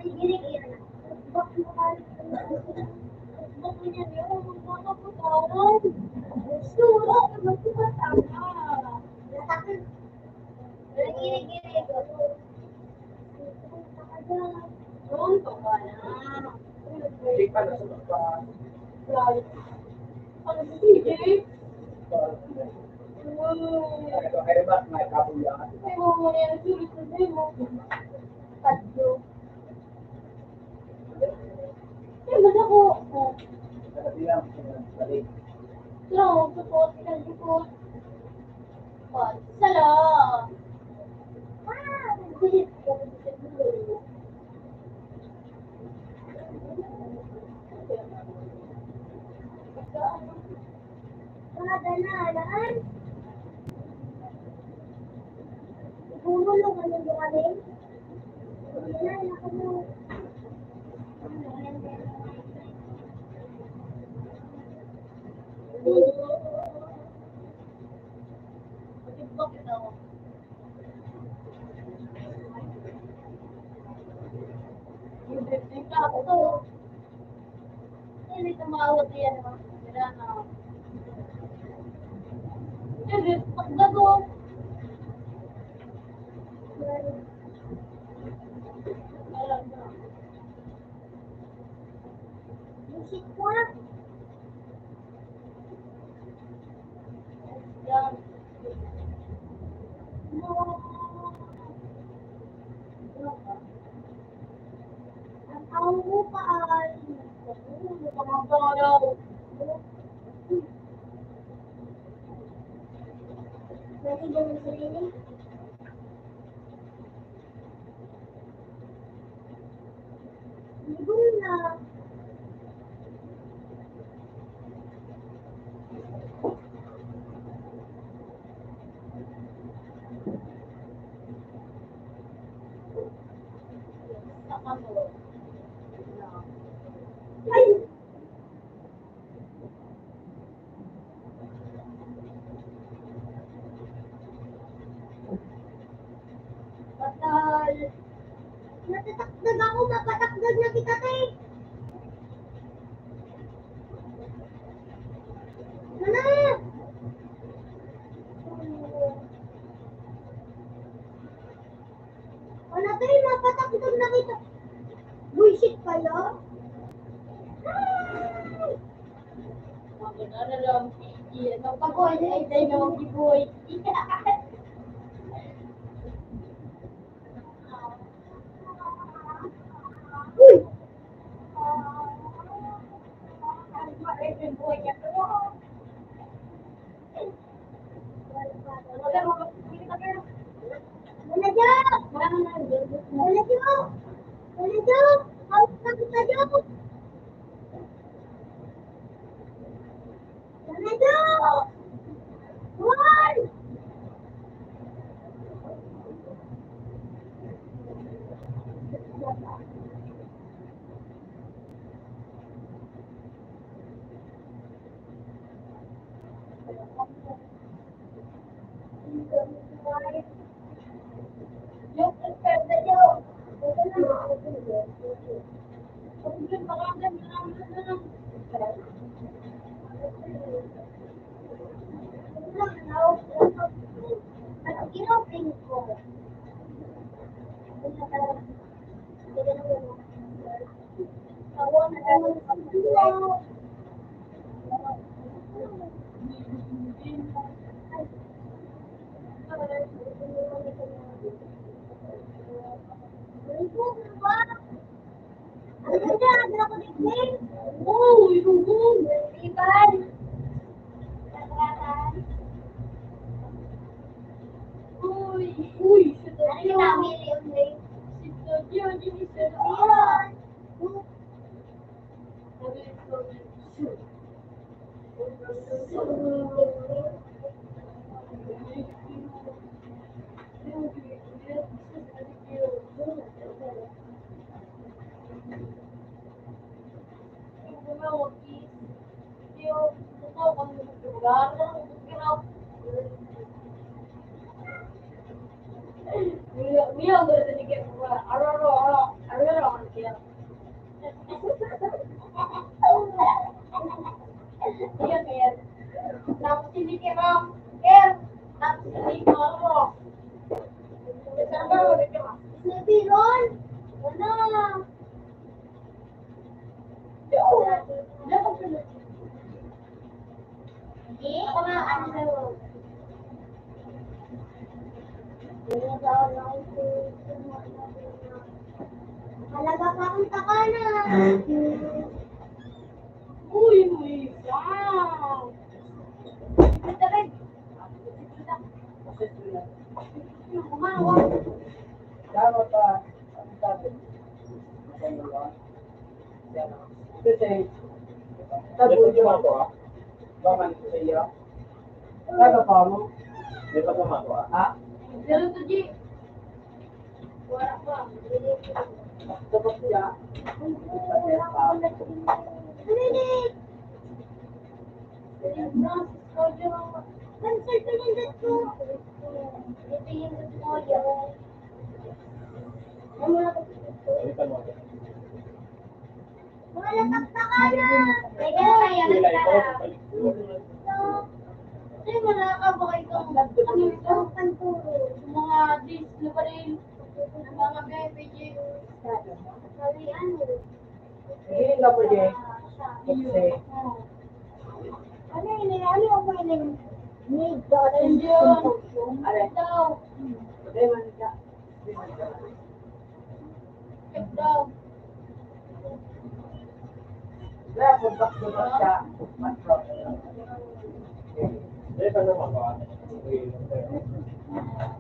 [SPEAKER 1] Giniginig yan. Bak mo kalit ka na. Natakot. Giniginig. Punta ka dyan.
[SPEAKER 3] Hindi pa na sa mga ay ba may kabuyan.
[SPEAKER 1] Padlo.
[SPEAKER 3] Sabi lang, dali.
[SPEAKER 2] Salam.
[SPEAKER 1] Ah! Kadalanan. Bumulong ka ng bukaling. Yan, ako mo.
[SPEAKER 2] Hindi tumawag yan. Wala na. Hindi, pagdago. Alam na.
[SPEAKER 1] Music ko.
[SPEAKER 2] Yan.
[SPEAKER 1] Ang tawag mo pa ay...
[SPEAKER 2] Pamagdalaw.
[SPEAKER 1] Narinig mo sarili? Ligo na.
[SPEAKER 2] Saka mo.
[SPEAKER 1] Ay!
[SPEAKER 2] Batal.
[SPEAKER 1] Natatakdag ako, mapatakdag na kita, te. Mana? kayo?
[SPEAKER 2] Ano lang, magpagoy na itay na mag-iboy.
[SPEAKER 1] Uy! Wala dyan! Wala dyan! Wala dyan! Out na kita dyan! Wala dyan! Why?
[SPEAKER 2] Yung pwede nyo. Pag-ibig baka lang.
[SPEAKER 1] Inopen ko.
[SPEAKER 2] Oh, yung Uy, uy, Tapos hindi ka tapos hindi ka
[SPEAKER 1] Nabiron? Wala. Malaga ka ang takanan.
[SPEAKER 2] Uy, wow! Ito rin. Kumawa.
[SPEAKER 3] Dapat pa, ang sabi. Kasi,
[SPEAKER 4] Ano yung gumagawa?
[SPEAKER 3] Baman ko sa iyo. Sabi pa mo?
[SPEAKER 4] Hindi pa gumagawa.
[SPEAKER 3] Ha?
[SPEAKER 2] Pero to, G. Wala pa.
[SPEAKER 3] Tapos siya.
[SPEAKER 1] Rinig!
[SPEAKER 2] Audio.
[SPEAKER 1] Cancel ko yung dot ko. Ito yung dot mo yun.
[SPEAKER 4] Balikan mo.
[SPEAKER 1] Wala takanan. Teka, kaya
[SPEAKER 4] Sila ito.
[SPEAKER 2] Ay, wala ka ba itong ano ito? Mga dis na pa rin. Mga bebe, G.
[SPEAKER 1] Sabi ano?
[SPEAKER 3] Hindi na pwede. Kasi,
[SPEAKER 1] Ano yun? Ano yung pwedeng need ka?
[SPEAKER 3] alay,
[SPEAKER 2] Daw.
[SPEAKER 3] hindi man siya.
[SPEAKER 2] Check daw.
[SPEAKER 3] Kaya kung bakit ba siya, matro.
[SPEAKER 4] Hindi pa gumagawa.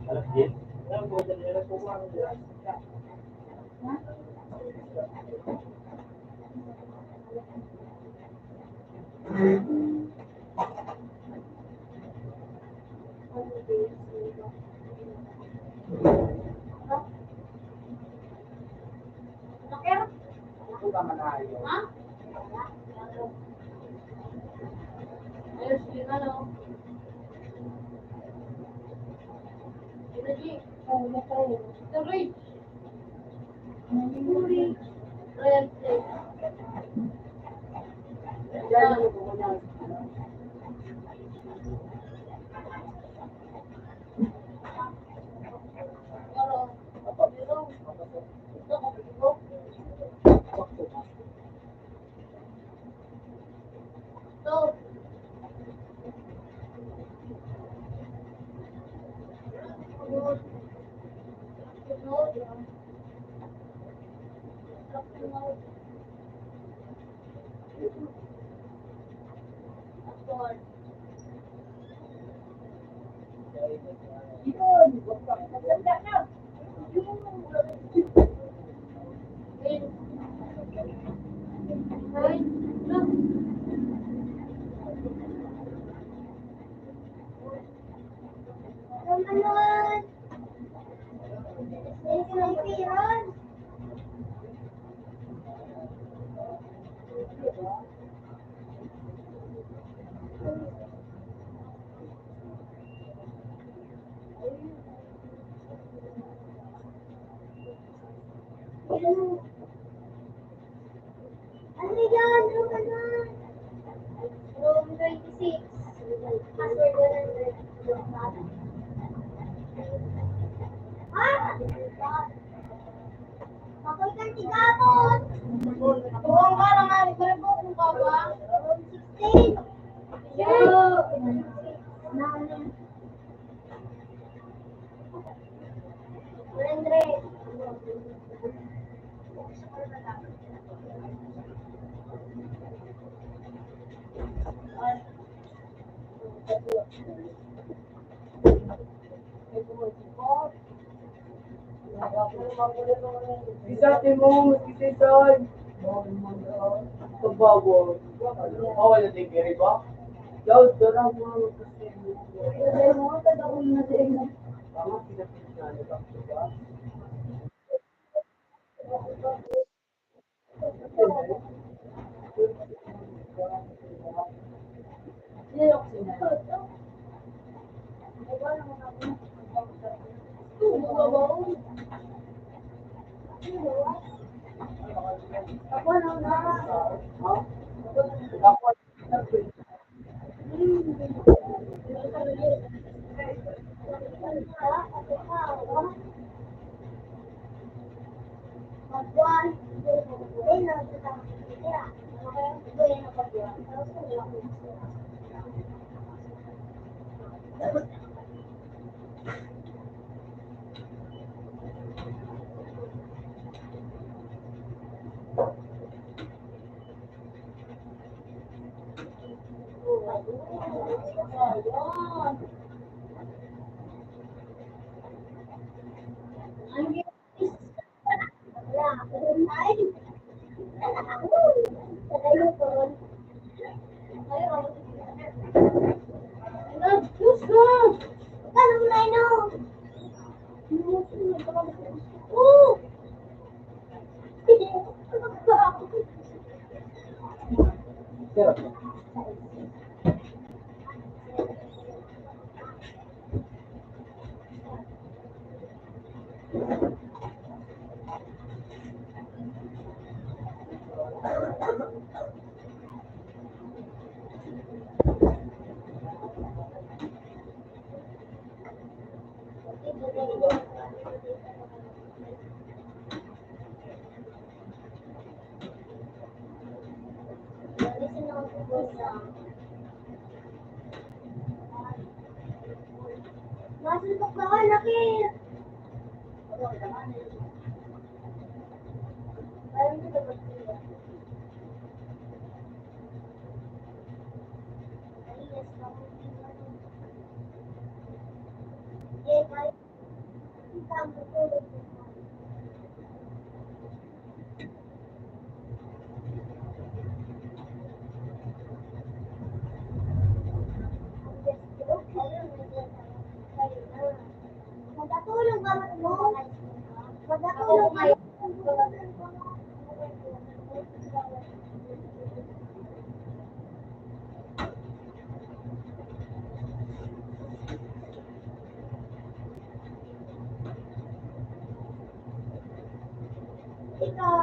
[SPEAKER 4] Alas 10. Alam mo, dali na po mga
[SPEAKER 2] Nakir?
[SPEAKER 3] Ito ka manayo.
[SPEAKER 2] Ha? Ayos din ano. Ito, G. Ito, Rich. Red plate.
[SPEAKER 3] Yan yung pumunyan.
[SPEAKER 2] Pero, ito, ito, ito,
[SPEAKER 3] Yun, maganda na.
[SPEAKER 1] Romanon! Ron! Ano yan? Romanon! Room 26. Password 100. Ah! Ako'y kantigapon!
[SPEAKER 2] Tuwang ka lang nga, nagkarabo kung ka ba?
[SPEAKER 1] Room 16.
[SPEAKER 2] Yeah.
[SPEAKER 1] Nanon. 100.
[SPEAKER 3] Isa mo, mag-isisay. Pagbawa. Wala din kaya ba? Yaw, darang mo mag-isisay. Dahil mo, taga-uwi na din. Tama, pinapinsan na ba?
[SPEAKER 1] Ako lang na. Magbuwan. Ay, nagtatapos. Kaya, ito yung napagbuwan. Masuntok na ka, Nakir! Parang hindi dapat sila. Ay, yes, eh, kahit kita mo tulog. Magkatulog ba mo? Magkatulog kayo. Ikaw.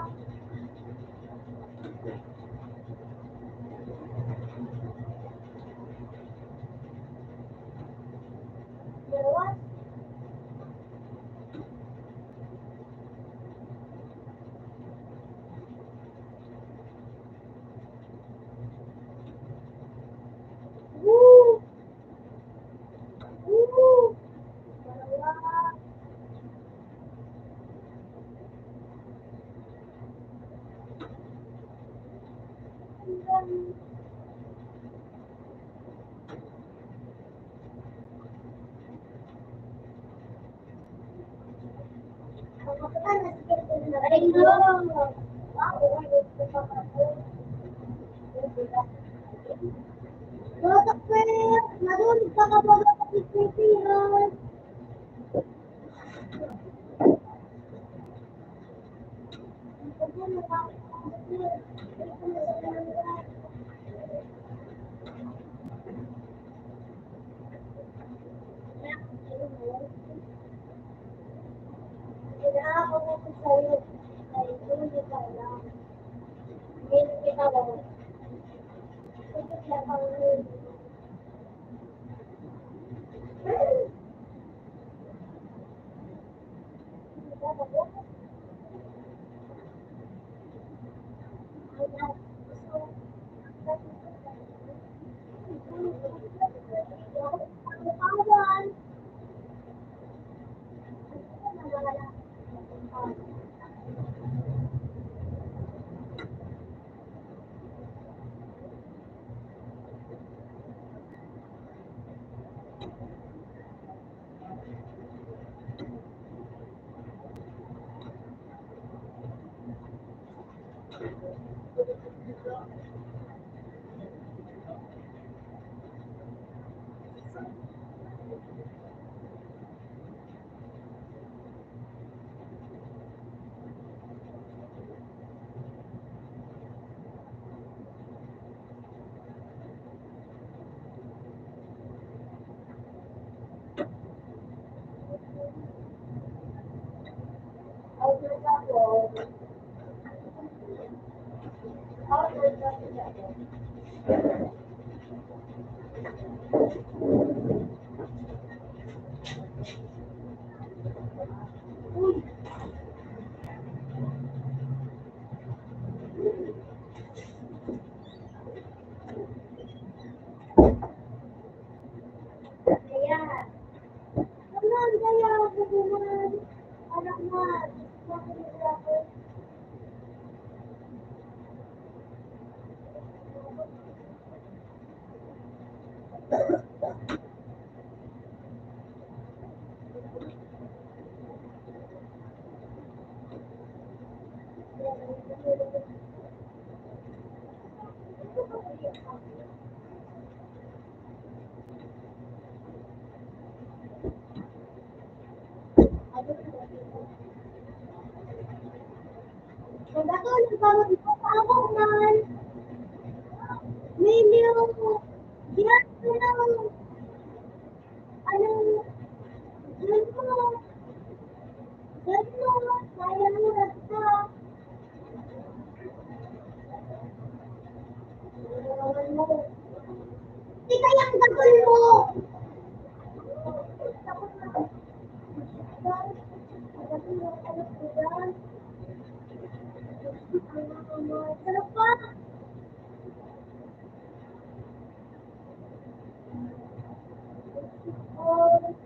[SPEAKER 1] Dalawa. Woo! Woo! Dalawa. Ay, no! Lotok ko marunong ka ka ba sa pipilihan? Pagkatulog ka mo dito sa ako man. Million. Diyan ko lang. Ano? Diyan mo. Diyan mo. Sayang mo na ka. Hindi kayang gagol mo. Sarap pa. Oh.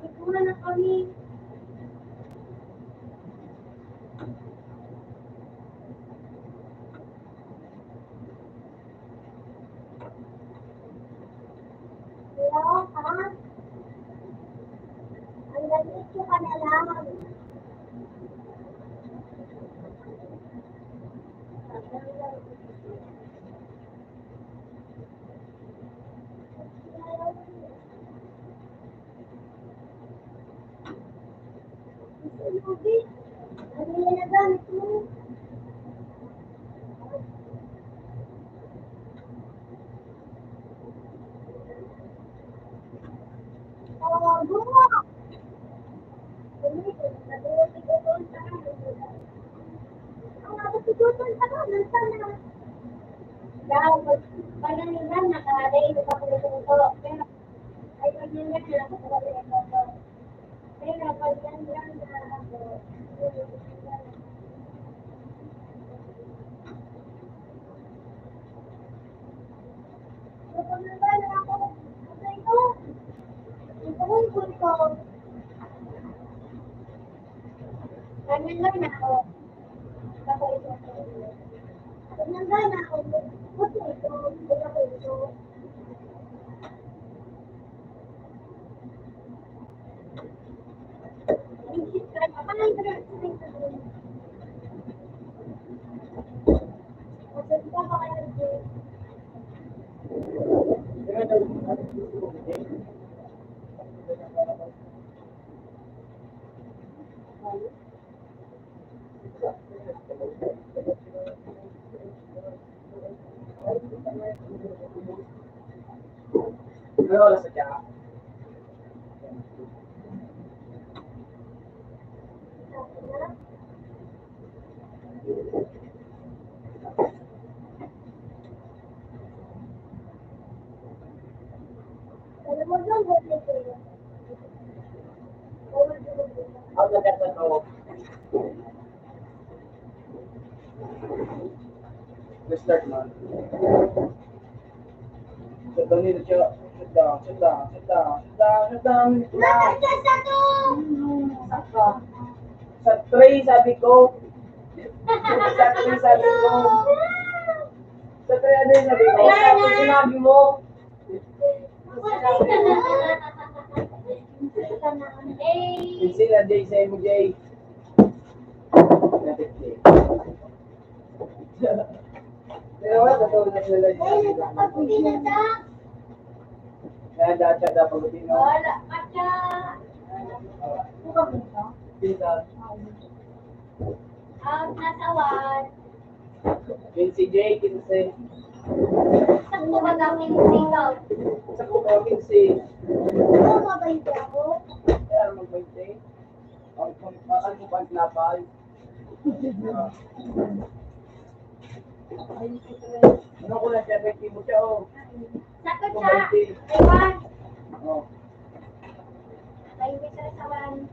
[SPEAKER 1] Ikuha na kami. Hello, ha? Ang ganito ka na lang. Ano yung nagamit mo? Oh, bunga! Ang nakasigutan ka na, nansan na. Daw, pag nangyayang nakahalay, nakakulito. Pero, ay pag nangyayang nakakulito. Pero, pag nangyayang
[SPEAKER 3] Ano oras sa tiyak? Ako na dapat ako. Restart man. So, ganito siya. Shut down, shut down, shut down, shut down, shut down, shut down. Saka. Sa 3 sabi ko. Sa 3 sabi ko. Sa 3 ano yung sabi ko? Sa sinabi mo. Pinsin na Jay, sa'yo mo Jay. Natik Jay. Pero wala, totoo na sila Jay. Kaya dati siya dapat pag-utin mo.
[SPEAKER 2] Wala ka siya.
[SPEAKER 3] Pinsan.
[SPEAKER 2] Ang nasawan.
[SPEAKER 3] Pinsi Jay, Pinsi.
[SPEAKER 2] Sakto ba gamit sigaw?
[SPEAKER 3] Sa ko, Pinsi.
[SPEAKER 1] Ano mabait ako?
[SPEAKER 3] Kaya mag-Jay. Ang mo pang napal. Ano ko na siya, effective siya oh.
[SPEAKER 2] Sakto siya. Ewan.
[SPEAKER 3] Oh.
[SPEAKER 2] Ay, may nasawan.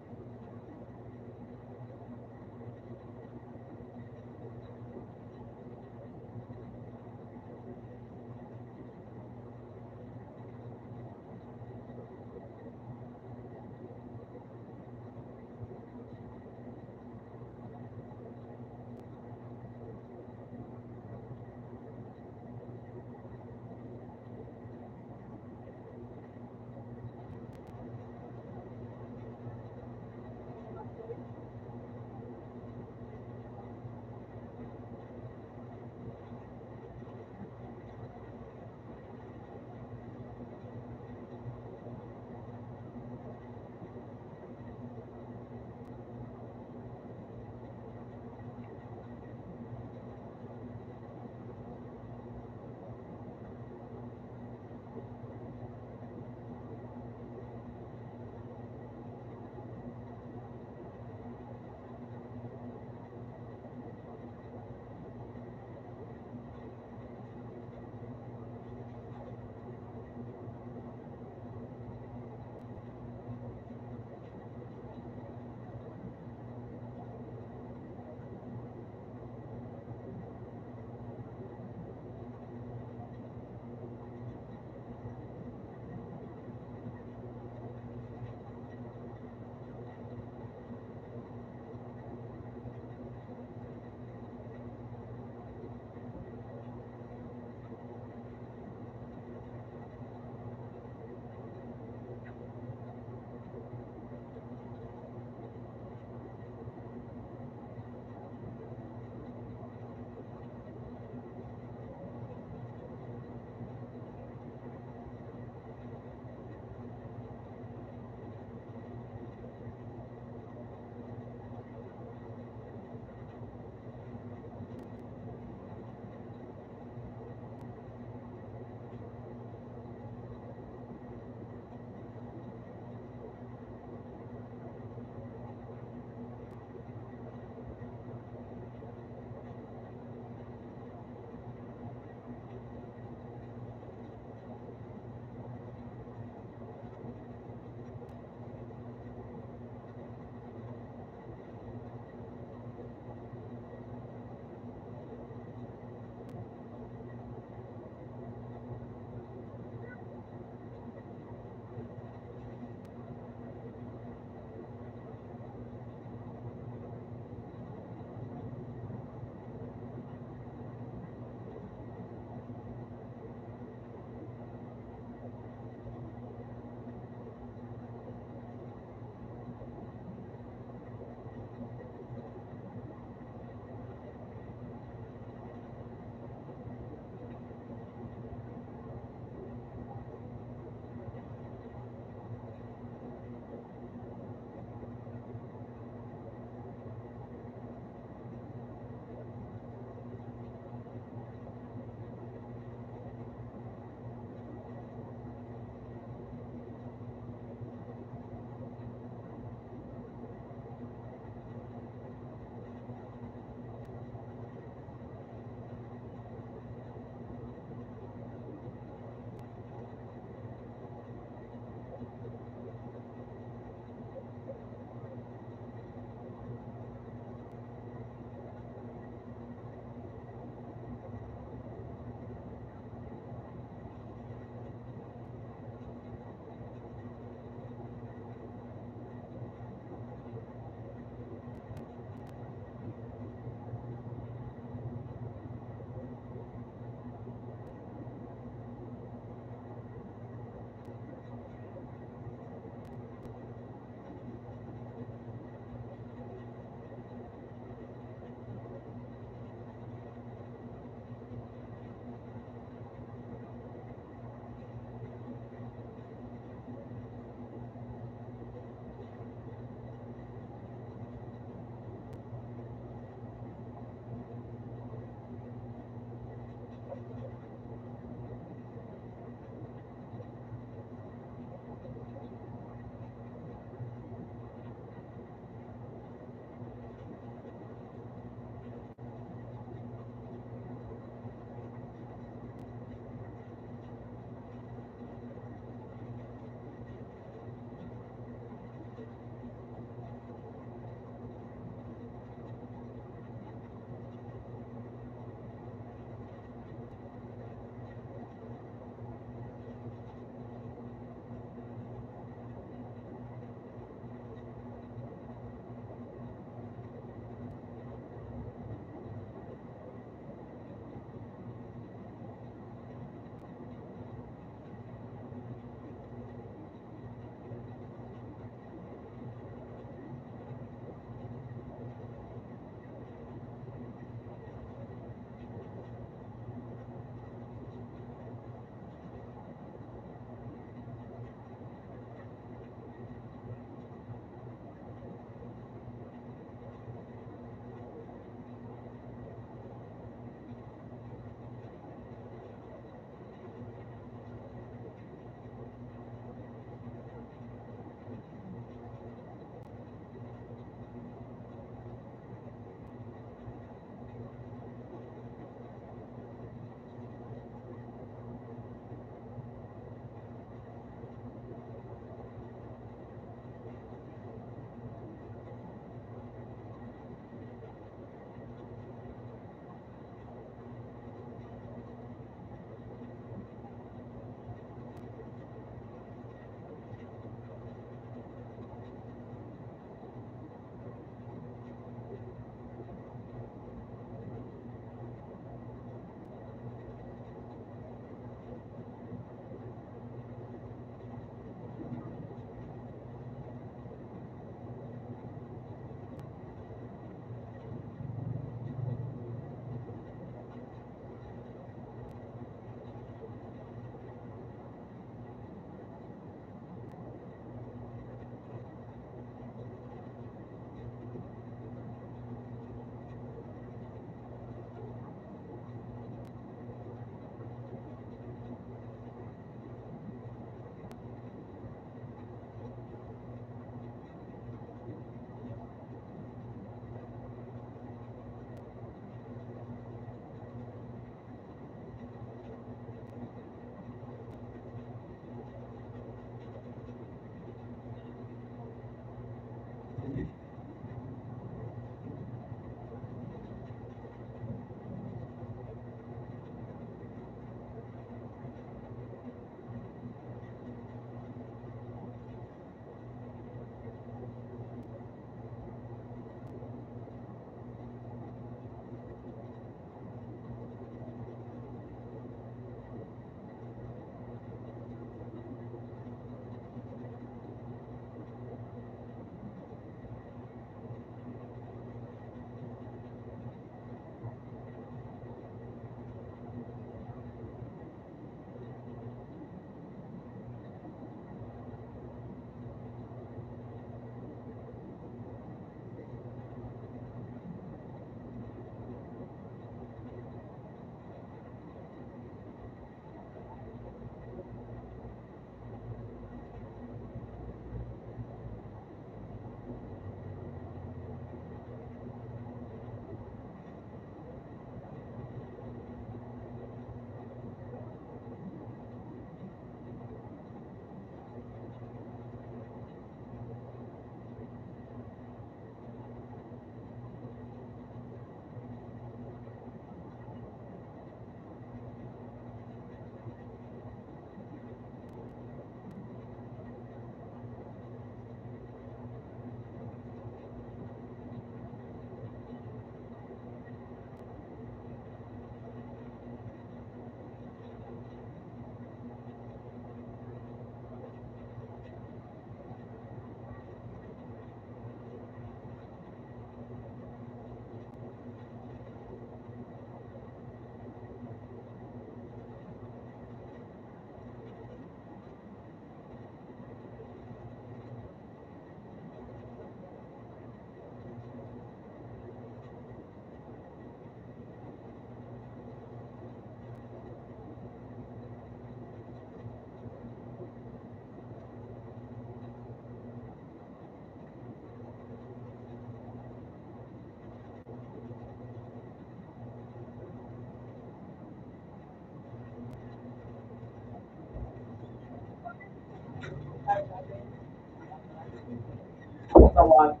[SPEAKER 4] katawan.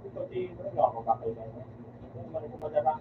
[SPEAKER 4] Ito si, ano ako kakailan. Ano man ito madara.